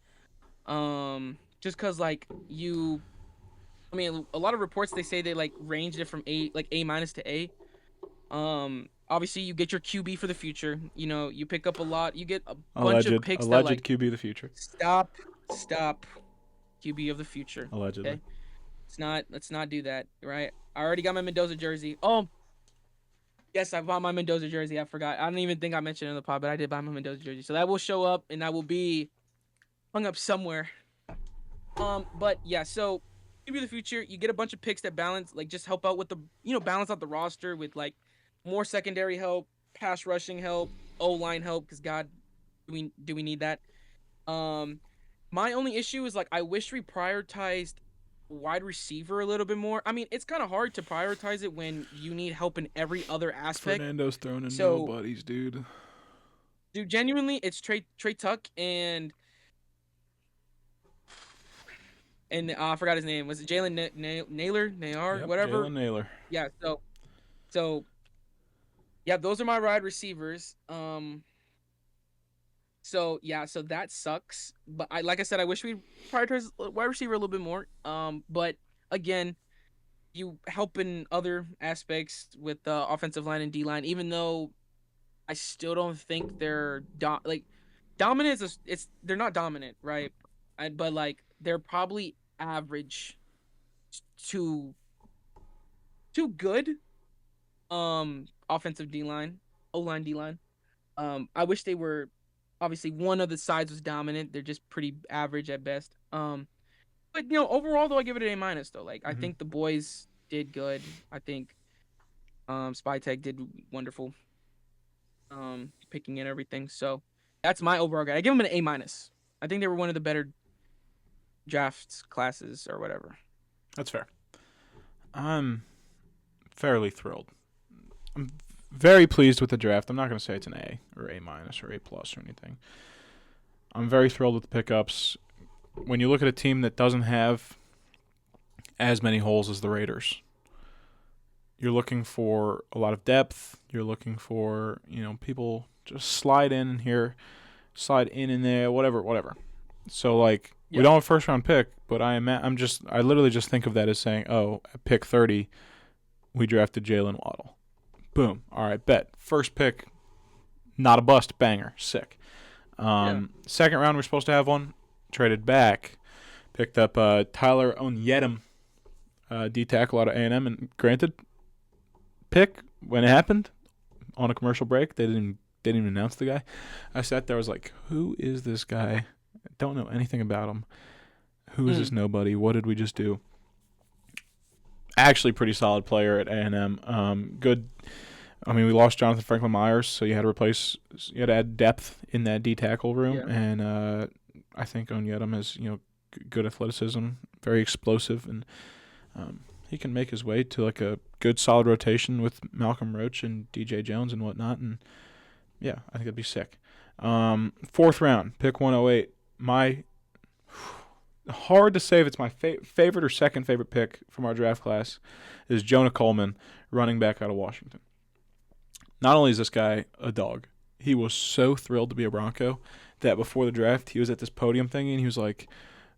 Just cause like I mean, a lot of reports they say they like ranged it from A minus to A. Obviously you get your QB for the future. You pick up a lot. You get a bunch of picks that Alleged like QB of the future. stop QB of the future. Allegedly. Okay, let's not do that. Right. I already got my Mendoza jersey. Oh, yes, I bought my Mendoza jersey. I forgot. I don't even think I mentioned it in the pod, but I did buy my Mendoza jersey. So that will show up and that will be hung up somewhere. But yeah, so QB of the future, you get a bunch of picks that balance, like just help out with balance out the roster with like more secondary help, pass rushing help, O line help, because God, do we need that? Um, my only issue is like I wish we prioritized wide receiver a little bit more. I mean, it's kind of hard to prioritize it when you need help in every other aspect. Fernando's thrown in So, nobodies, dude. dude, genuinely, it's Trey Tuck and I forgot his name. Was it Jalen Naylor, Yep, whatever? Jalen Naylor. Yeah. So yeah, those are my wide receivers. So yeah, so that sucks. But like I said, I wish we prioritize wide receiver a little bit more. But again, you help in other aspects with the offensive line and D line, even though I still don't think they're dominant. They're not dominant, right? But like they're probably average to good. Offensive D line, O line, D line. I wish they were. Obviously, one of the sides was dominant. They're just pretty average at best. But overall though, I give it an A minus though. Like I Mm-hmm. think the boys did good. I think Spytech did wonderful. Picking in everything. So that's my overall grade. I give them an A minus. I think they were one of the better drafts classes or whatever. That's fair. I'm fairly thrilled. I'm very pleased with the draft. I'm not going to say it's an A or A minus or A plus or anything. I'm very thrilled with the pickups. When you look at a team that doesn't have as many holes as the Raiders, you're looking for a lot of depth. You're looking for, people just slide in here, slide in there, whatever. So like we don't have a first round pick, but I literally just think of that as saying, oh, at pick 30, we drafted Jalen Waddle. Boom. All right, bet. First pick, not a bust, banger, sick. Second round, we're supposed to have one. Traded back, picked up Tyler Onyedem, D tackle out of A&M, and granted, pick when it happened on a commercial break. They didn't even announce the guy. I sat there, I was like, who is this guy? I don't know anything about him. Who is this nobody? What did we just do? Actually, pretty solid player at A&M. Good. I mean, we lost Jonathan Franklin Myers, so you had to add depth in that D tackle room, and I think Onyedem has good athleticism, very explosive, and he can make his way to like a good solid rotation with Malcolm Roach and DJ Jones and whatnot, and yeah, I think that'd be sick. Fourth round, pick 108. Hard to say if it's my favorite or second favorite pick from our draft class is Jonah Coleman, running back out of Washington. Not only is this guy a dog, he was so thrilled to be a Bronco that before the draft he was at this podium thing and he was like,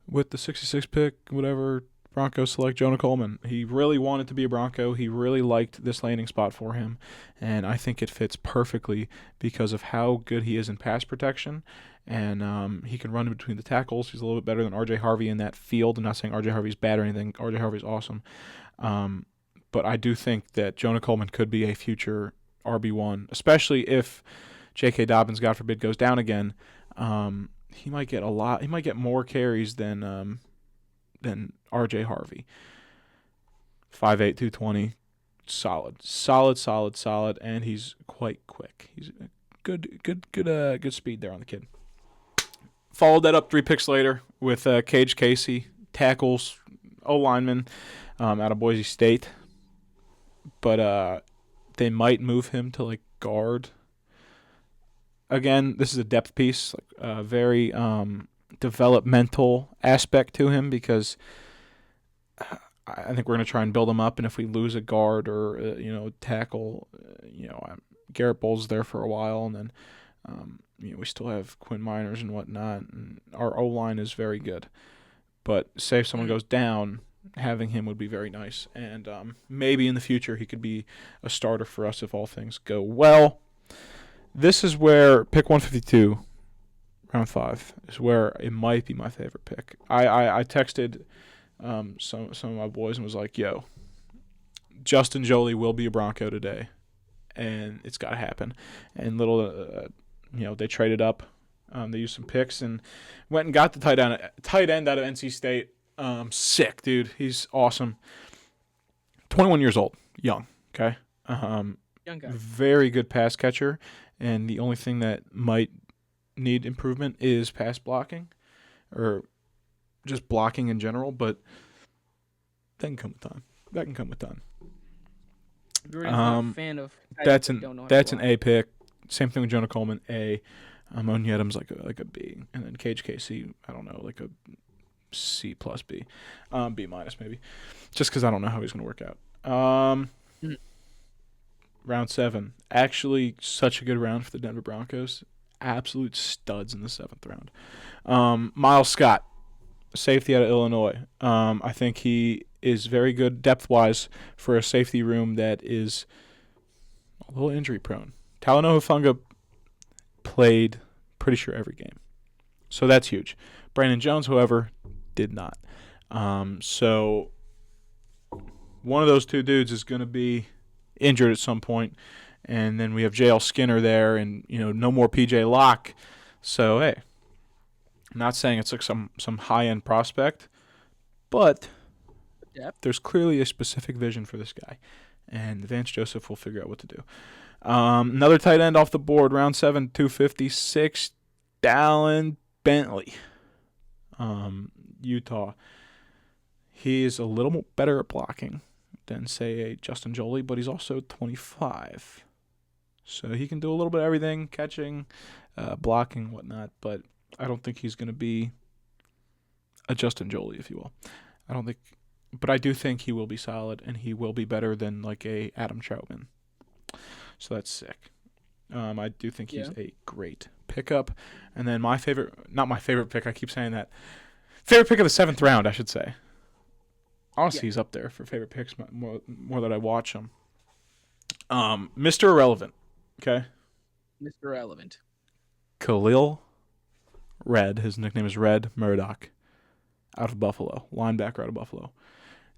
with the 66 pick, whatever, Broncos select Jonah Coleman. He really wanted to be a Bronco. He really liked this landing spot for him, and I think it fits perfectly because of how good he is in pass protection, and he can run in between the tackles. He's a little bit better than R.J. Harvey in that field. I'm not saying R.J. Harvey's bad or anything. R.J. Harvey's awesome, but I do think that Jonah Coleman could be a future RB1, especially if J.K. Dobbins, God forbid, goes down again. He might get a lot. He might get more carries than R.J. Harvey. 5'8", 220, solid, and he's quite quick. He's good speed there on the kid. Followed that up 3 picks later with Cage Casey, tackles, O-lineman out of Boise State, but they might move him to like guard. Again, this is a depth piece, like very developmental aspect to him because I think we're going to try and build him up, and if we lose a guard or tackle, Garrett Bowles there for a while, and then we still have Quinn Miners and whatnot, and our O-line is very good. But say if someone goes down, having him would be very nice, and maybe in the future he could be a starter for us if all things go well. This is where pick 152, round 5, is where it might be my favorite pick. I texted some of my boys and was like, yo, Justin Joly will be a Bronco today, and it's got to happen. And they traded up. They used some picks and went and got the tight end out of NC State. Sick, dude. He's awesome. 21 years old. Young, okay? Young guy. Very good pass catcher, and the only thing that might need improvement is pass blocking or just blocking in general, but that can come with time. Jordan's not a fan of that's an A pick. Same thing with Jonah Coleman, A. Onyedum's like a B, and then Cage Casey, I don't know, like a C plus B, B minus maybe, just because I don't know how he's gonna work out. Round 7, actually such a good round for the Denver Broncos. Absolute studs in the 7th round. Miles Scott, safety out of Illinois. I think he is very good depth-wise for a safety room that is a little injury-prone. Talanoa Hufanga played pretty sure every game, so that's huge. Brandon Jones, however, did not. So one of those two dudes is going to be injured at some point, and then we have J.L. Skinner there, and no more P.J. Locke. So hey, I'm not saying it's like some high-end prospect, but there's clearly a specific vision for this guy, and Vance Joseph will figure out what to do. Another tight end off the board, round 7, 256, Dallin Bentley, Utah. He is a little more better at blocking than, say, a Justin Joly, but he's also 25. So he can do a little bit of everything, catching, blocking, whatnot, but I don't think he's going to be a Justin Joly, if you will. But I do think he will be solid, and he will be better than like a Adam Troutman. So that's sick. I do think he's a great pickup. And then not my favorite pick, I keep saying that. Favorite pick of the 7th round, I should say. Honestly, he's up there for favorite picks more that I watch him. Mr. Irrelevant, okay? Mr. Irrelevant. Khalil Red, his nickname is Red Murdoch, out of Buffalo, linebacker out of Buffalo.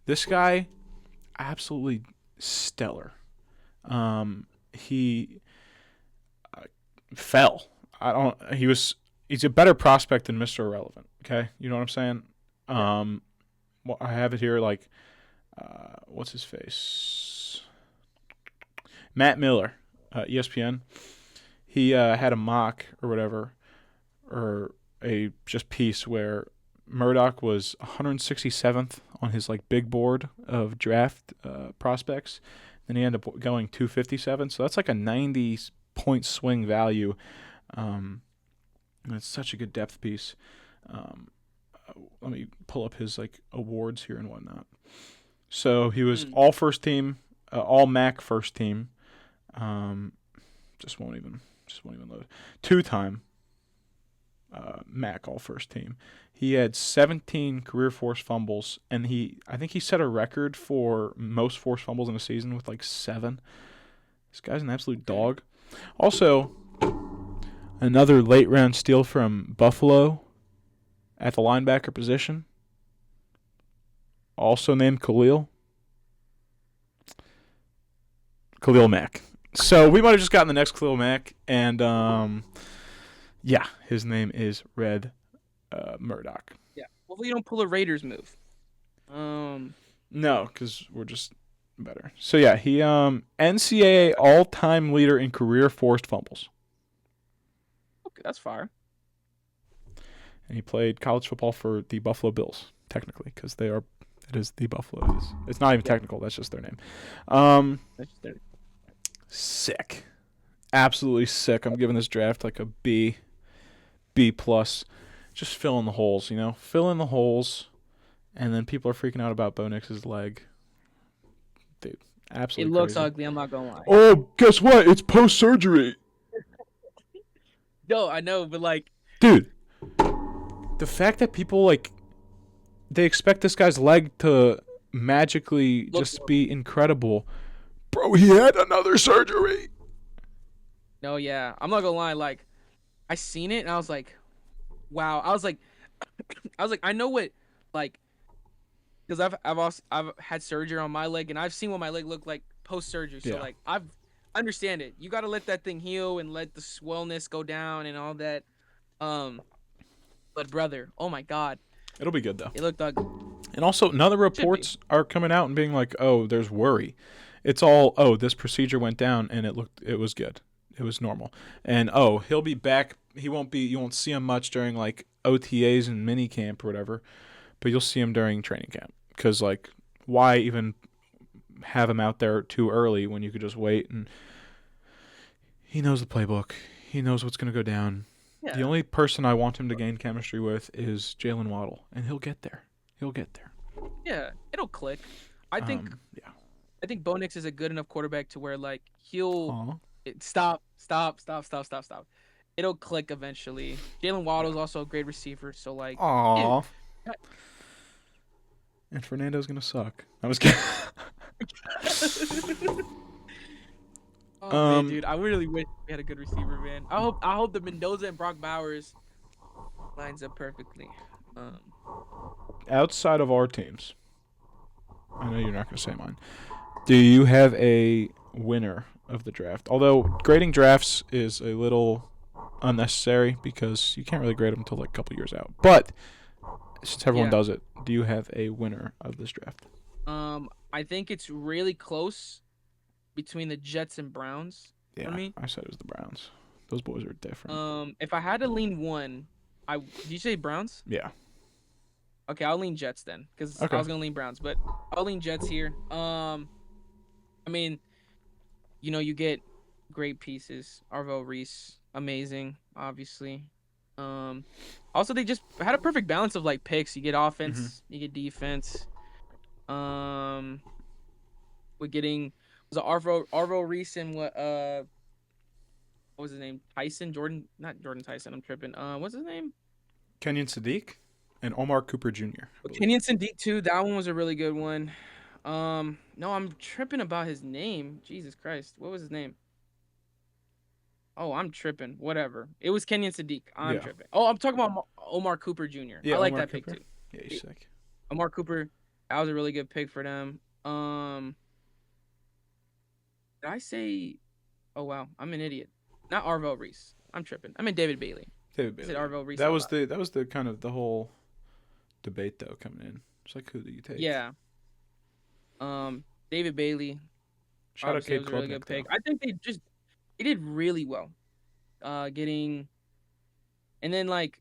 This guy, absolutely stellar. He fell. He's a better prospect than Mr. Irrelevant, okay? You know what I'm saying? Well, I have it here like, what's his face? Matt Miller, ESPN. He had a mock or whatever, or a just piece where Murdoch was 167th on his like big board of draft prospects. Then he ended up going 257. So that's like a 90-point swing value. And it's such a good depth piece. Let me pull up his like awards here and whatnot. So he was all first team, all MAC first team. Just won't even load. 2-time Mac all first team. He had 17 career forced fumbles, and I think he set a record for most forced fumbles in a season with like 7. This guy's an absolute dog. Also, another late round steal from Buffalo at the linebacker position, also named Khalil Mack. So we might have just gotten the next Khalil Mack, and yeah, his name is Red Murdoch. Yeah. Hopefully you don't pull a Raiders move. No, because we're just better. So yeah, he NCAA all-time leader in career forced fumbles. Okay, that's fire. And he played college football for the Buffalo Bills, technically, because it is the Buffaloes. It's not even technical. That's just their name. That's just there. Sick. Absolutely sick. I'm giving this draft like a B+. Just fill in the holes, Fill in the holes, and then people are freaking out about Bo Nix's leg. Dude, absolutely It looks crazy. ugly, I'm not going to lie. Oh, guess what? It's post-surgery. No, I know, but like... Dude, the fact that people, they expect this guy's leg to magically just be incredible. Bro, he had another surgery. No, yeah. I'm not going to lie, like, I seen it, and I was like, wow. I was like, I know what, like, because I've had surgery on my leg, and I've seen what my leg looked like post-surgery, so, like, I understand it. You got to let that thing heal and let the swellness go down and all that. But brother, oh my God. It'll be good, though. It looked ugly. And also, none of the reports are coming out and being like, oh, there's worry. It's all, oh, this procedure went down, and it was good. It was normal. And, oh, he'll be back. You won't see him much during, like, OTAs and mini camp or whatever, but you'll see him during training camp. Because, like, why even have him out there too early when you could just wait? And he knows the playbook. He knows what's going to go down. Yeah. The only person I want him to gain chemistry with is Jaylen Waddle, and he'll get there. Yeah, it'll click. I think Bo Nix is a good enough quarterback to where, like, he'll stop. It'll click eventually. Jaylen Waddle's also a great receiver, so like. Aww. And Fernando's gonna suck. I was kidding. Man, dude, I really wish we had a good receiver, man. I hope the Mendoza and Brock Bowers lines up perfectly. Outside of our teams, I know you're not gonna say mine. Do you have a winner of the draft? Although grading drafts is a little unnecessary because you can't really grade them until like a couple years out. But since everyone does it, do you have a winner of this draft? I think it's really close between the Jets and Browns. Yeah, for me. I said it was the Browns. Those boys are different. If I had to lean one, did you say Browns? Yeah. Okay, I'll lean Jets then, because I was gonna lean Browns, but I'll lean Jets here. I mean, you get great pieces. Arvell Reese, amazing, obviously. Also, they just had a perfect balance of like picks. You get offense, you get defense. We're getting was it Arvell Reese and what was his name? Not Jordan Tyson. I'm tripping. What's his name? Kenyon Sadiq and Omar Cooper Jr. Kenyon Sadiq too. That one was a really good one. No, I'm tripping about his name. Jesus Christ, what was his name? Oh, I'm tripping. Whatever. It was Kenyon Sadiq. I'm tripping. Oh, I'm talking about Omar Cooper Jr. I like that pick too. Yeah, he's sick. Omar Cooper, that was a really good pick for them. Did I say? Oh wow, I'm an idiot. Not Arvell Reese. I'm tripping. I mean David Bailey. David Bailey. Arvell Reese. That was the kind of the whole debate though coming in. It's like, who do you take? Yeah. David Bailey. Shout out Cape was a really good pick. I think they did really well. Getting, and then like,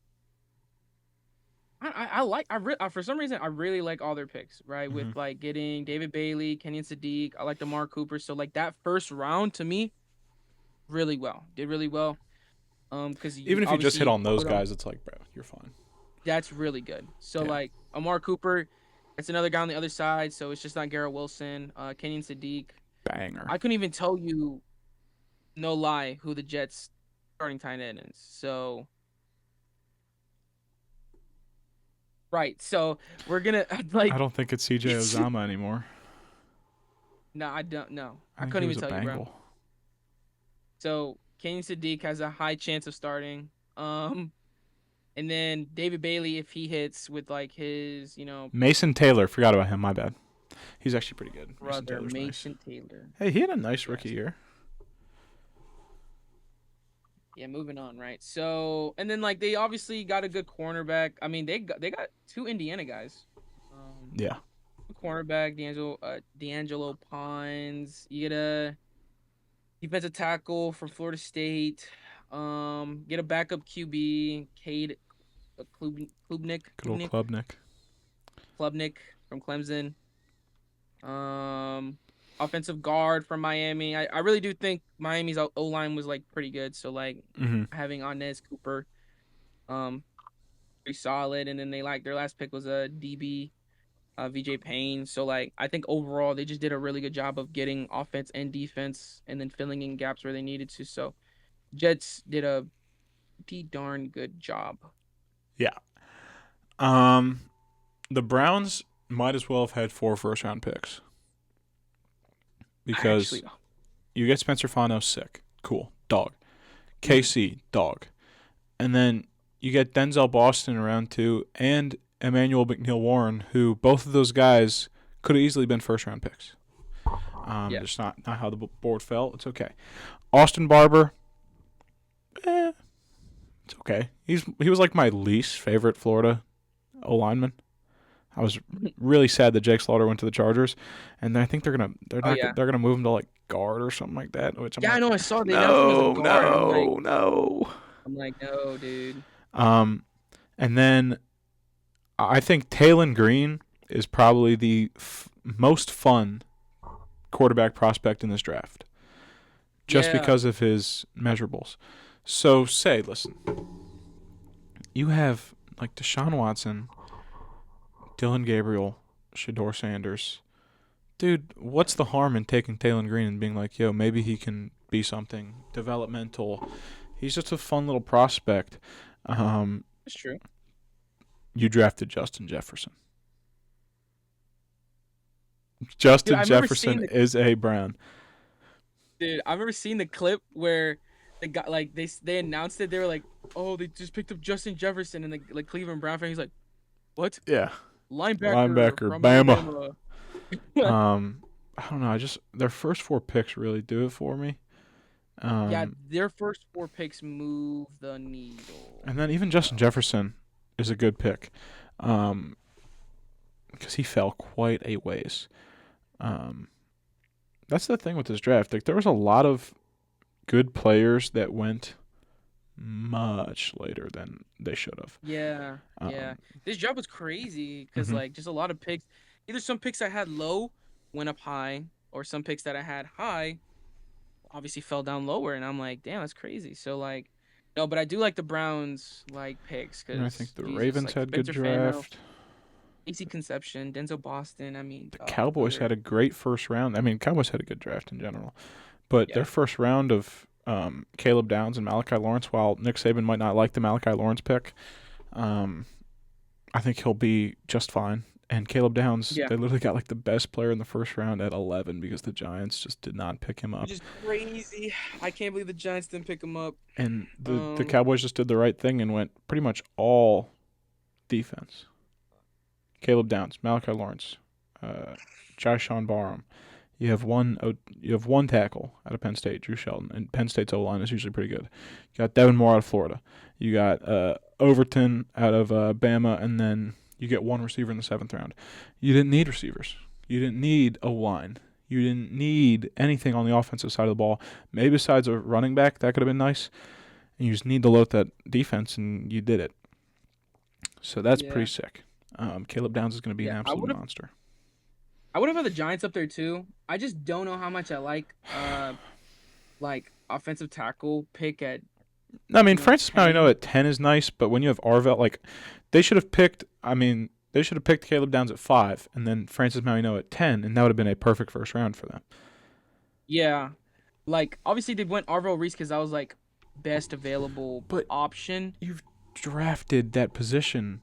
for some reason I really like all their picks, right? With like getting David Bailey, Kenyon Sadiq. I like Amari Cooper. So like that first round to me, did really well. Because even if you just hit on those guys, it's like, bro, you're fine. That's really good. So like Amari Cooper, it's another guy on the other side. So it's just not Garrett Wilson. Kenyon Sadiq. Banger. I couldn't even tell you, no lie, who the Jets starting tight end is. So Right. So we're gonna like I don't think it's CJ it's Ozama anymore. no, I don't know. I I think he couldn't was even a tell you, bro. Bengal. So Kenny Sadiq has a high chance of starting. Um, and then David Bailey if he hits with like his, Mason Taylor, forgot about him. My bad. He's actually pretty good. Mason brother Taylor's nice. Mason Taylor. Hey, he had a nice rookie Yes. year. Yeah, moving on, right? So, and then like they obviously got a good cornerback. I mean, they got two Indiana guys. Um, Yeah. cornerback D'Angelo Pines. You get a defensive tackle from Florida State. Get a backup QB, Cade Good old Klubnik. Klubnik from Clemson. Offensive guard from Miami. I really do think Miami's O line was like pretty good. So like Mm-hmm. having Inez Cooper, um, pretty solid. And then they like their last pick was a DB, VJ Payne. So like I think overall they just did a really good job of getting offense and defense, and then filling in gaps where they needed to. So Jets did a pretty darn good job. Yeah. Um, the Browns might as well have had 4 first-round picks because Actually, you get Spencer Fano sick. Cool. Dog. mhm. KC, dog. And then you get Denzel Boston in round 2 and Emmanuel McNeil Warren, who both of those guys could have easily been first-round picks. Yeah, Just not how the board fell. It's okay. Austin Barber, it's okay. He was like my least favorite Florida O lineman. I was really sad that Jake Slaughter went to the Chargers, and I think oh yeah, they're gonna move him to like guard or something like that. Which I'm yeah. I like, know. I saw they announced him as a no, guard. no, no. I'm like, no, dude. Um, and then I think Taylon Green is probably the most fun quarterback prospect in this draft, just Yeah, because of his measurables. So listen, you have like Deshaun Watson, Dylan Gabriel, Shador Sanders. Dude, what's the harm in taking Taylon Green and being like, yo, maybe he can be something developmental? He's just a fun little prospect. Um, that's true. you drafted Justin Jefferson. Dude, Justin I remember seeing Jefferson the is a Brown. dude. I remember seeing the clip where they got like they announced it. They were like, oh, they just picked up Justin Jefferson, and the like Cleveland Brown fan. He's like, what? Yeah, Linebacker linebacker, from Bama. Alabama. I don't know. I just their first 4 picks really do it for me. Yeah, Um, their first 4 picks move the needle. and then even Justin Jefferson is a good pick, because he fell quite a ways. Um, that's the thing with this draft. Like there was a lot of good players that went much later than they should have. Yeah, yeah. Um, This job was crazy because mhm. like just a lot of picks. Either some picks I had low went up high, or some picks that I had high obviously fell down lower, and I'm like, damn, that's crazy. So like, no, but I do like the Browns like picks And I think because the Jesus, Ravens like had good Spencer Fano, draft. AC Conception, Denzel Boston. I mean, The dog, Cowboys those had are a great first round. I mean, Cowboys had a good draft in general, but their yeah, first round of Caleb Downs and Malachi Lawrence, while Nick Saban might not like the Malachi Lawrence pick, um, I think he'll be just fine. And Caleb Downs, yeah. they literally got like the best player in the first round at 11 because the Giants just did not pick him Which up. is crazy. I can't believe the Giants didn't pick him up. And the Um, Cowboys just did the right thing and went pretty much all defense. Caleb Downs, Malachi Lawrence, Jyshawn Barham. You have one tackle out of Penn State, Drew Shelton, and Penn State's O line is usually pretty good. You got Devin Moore out of Florida. You got Overton out of Bama, and then you get one receiver in the 7th round. You didn't need receivers. You didn't need O line. You didn't need anything on the offensive side of the ball. Maybe besides a running back, that could have been nice. And you just need to load that defense, and you did it. So that's pretty yeah, sick. Caleb Downs is going to be an yeah. absolute monster. I would have had the Giants up there too. I just don't know how much I like offensive tackle pick at I mean, Francis Marino 10. at 10 is nice, but when you have Arvell, like, they should have picked, I mean, they should have picked Caleb Downs at 5 and then Francis Marino at 10, and that would have been a perfect first round for them. Yeah, like obviously they went Arvell Reese because I was like best available But option. you've drafted that position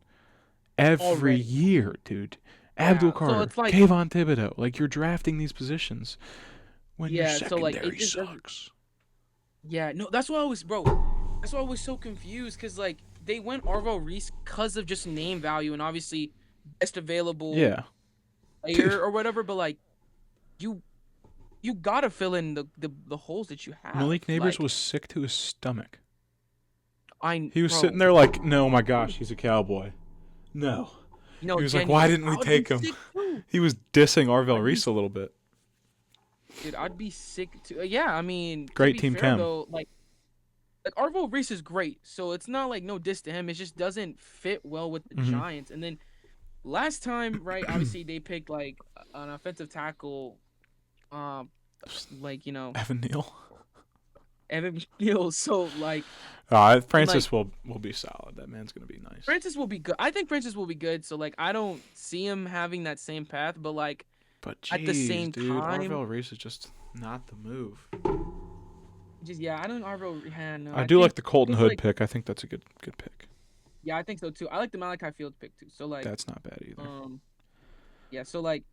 every already. year, dude. Abdul Yeah, so Carter, it's like, Kayvon Thibodeau. Like, you're drafting these positions when your yeah, so like it secondary just doesn't. sucks. Yeah, no, that's why I was, bro. That's why I was so confused because like they went Arvo Reese because of just name value and obviously best available Yeah. Dude, player or whatever. But like you you gotta fill in the holes that you have. Malik Neighbors Like was sick to his stomach. I, He was sitting bro, there like, no, my gosh, he's a Cowboy. No. He was like, why genuinely, didn't we I would be take him? sick too. He was dissing Arvell I'd be, Reese a little bit. dude, I'd be sick too. Yeah, I mean, to Great be team fair chem. though, like Arvo Reese is great, so it's not like no diss to him. It just doesn't fit well with the Mm-hmm. Giants. And then last time, right? Obviously, they picked like an offensive tackle, um, like Evan Neal. Evan McNeil. So like, and like Francis will be solid. That man's gonna be nice. Francis will be good. I think Francis will be good. So like, I don't see him having that same path, but like But at the jeez, same dude, time, Arvell Reese is just not the move. just yeah, I don't Arvo. Yeah, no, I I do think like the Colton because Hood like pick. I think that's a good pick. yeah, I think so too. I like the Malachi Fields pick too. So like, That's not bad either. yeah, so like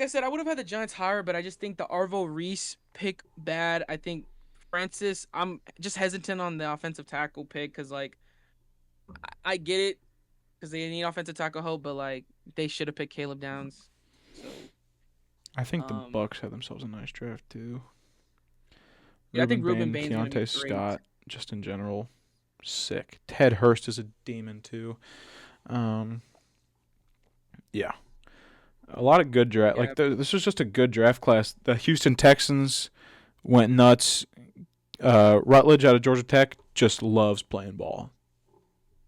I said, I would have had the Giants higher, but I just think the Arvo Reese pick bad. I think Francis, I'm just hesitant on the offensive tackle pick because like I get it because they need offensive tackle help, but like they should have picked Caleb Downs. So I think the um, Bucks had themselves a nice draft too. yeah, I Ruben think Ruben Bain, Bain's gonna be Keontae great. Scott, just in general, sick. Ted Hurst is a demon too. Um, yeah, a lot of good draft. Yeah, Like this was just a good draft class. The Houston Texans went nuts. Rutledge out of Georgia Tech just loves playing ball.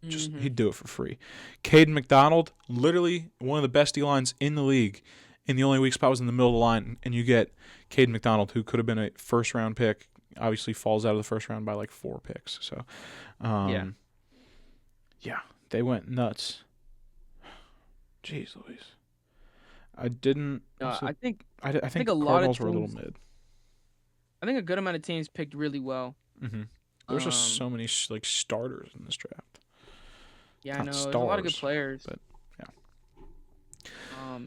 Just mm-hmm. he'd do it for free. Caden McDonald, literally one of the best D lines in the league, and the only weak spot was in the middle of the line. And you get Caden McDonald, who could have been a first round pick, obviously falls out of the first round by like 4 picks. So, Yeah. Yeah, they went nuts. Jeez Louise. I didn't. I think I think a the lot of Cardinals were a little teams. mid. I think a good amount of teams picked really well. Mm-hmm. There's just Um, so many like starters in this draft. yeah, I Not know there's a lot of good stars, players. but yeah.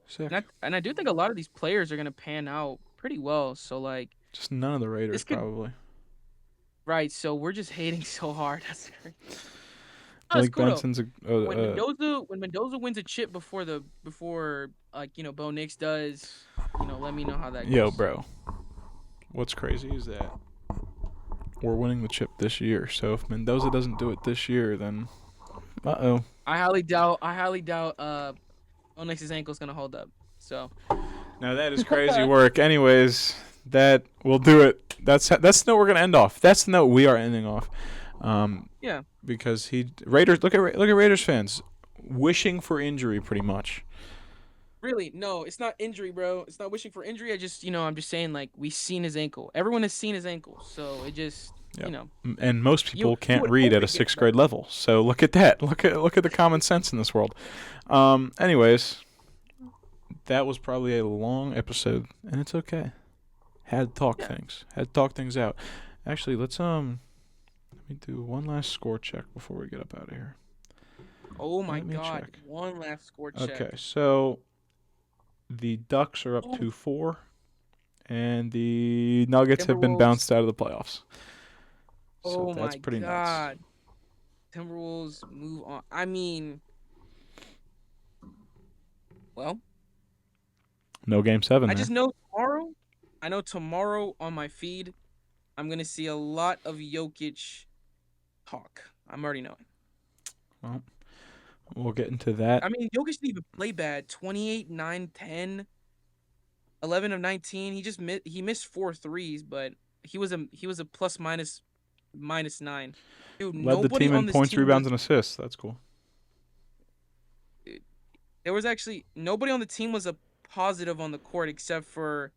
Sick. And I do think a lot of these players are gonna pan out pretty well. So like Just none of the Raiders this could probably. right. So we're just hating so hard. That's crazy. Oh, it's Malik cool though. Benson's When Mendoza wins a chip before like Bo Nix does, let me know how that yo, goes. bro. What's crazy is that we're winning the chip this year. So if Mendoza doesn't do it this year, then uh-oh. I highly doubt. Bo Nix's ankle's gonna hold up. So Now that is crazy work. Anyways, that will do it. That's the note we're gonna end off. That's the note we are ending off. yeah. Because Raiders look at Raiders fans wishing for injury pretty much. Really, no, it's not injury, bro. It's not wishing for injury. I'm just saying, like, we've seen his ankle. Everyone has seen his ankle, so it just, Yep. And most people you can't would read hope at a it gets 6th grade level. So look at that. Look at the common sense in this world. Anyways, that was probably a long episode, and it's okay. Had to talk things. Had to talk things out. Actually, let me do one last score check before we get up out of here. Oh my Let me God! check. One last score check. Okay, so the Ducks are up 2-4, and the Nuggets have been Timberwolves. bounced out of the playoffs. So Oh that's my pretty God! nuts. Timberwolves move on. I mean, well, No Game 7 I there. just know tomorrow. I know tomorrow on my feed, I'm gonna see a lot of Jokic talk. I'm already knowing. Well, we'll get into that. I mean, Jokic didn't even play bad. 28, 9, 10, 11 of 19. He missed 4 threes, but he was a plus minus -9. Dude, Led the nobody team on in this points, team rebounds, was and assists. That's cool. there was actually nobody on the team was a positive on the court except for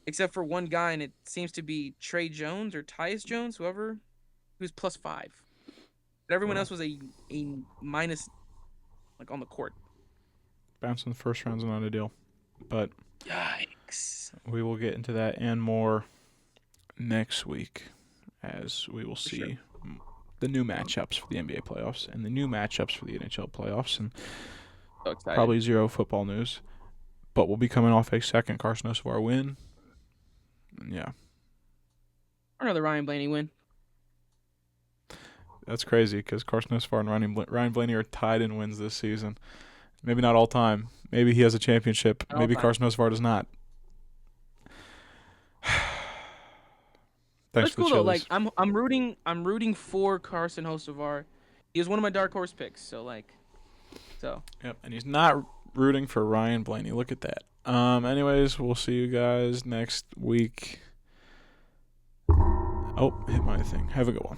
one guy, and it seems to be Trey Jones or Tyus Jones, whoever, who's +5. But everyone else was a minus, like, on the court. Bouncing the first round's not a deal. But Yikes. we will get into that and more next week, as we will see the new matchups for the NBA playoffs and the new matchups for the NHL playoffs, and So excited. probably zero football news. But we'll be coming off a second Carson Hocevar win. And yeah. Another Ryan Blaney win. That's crazy because Carson Hocevar and Ryan Blaney are tied in wins this season. Maybe not all time. Maybe he has a championship. Not all Maybe time. Carson Hocevar does not. Thanks That's for cool the though. chilies. Like I'm rooting for Carson Hocevar. He was one of my dark horse picks. So. Yep, and he's not rooting for Ryan Blaney. Look at that. Anyways, we'll see you guys next week. Oh, hit my thing. Have a good one.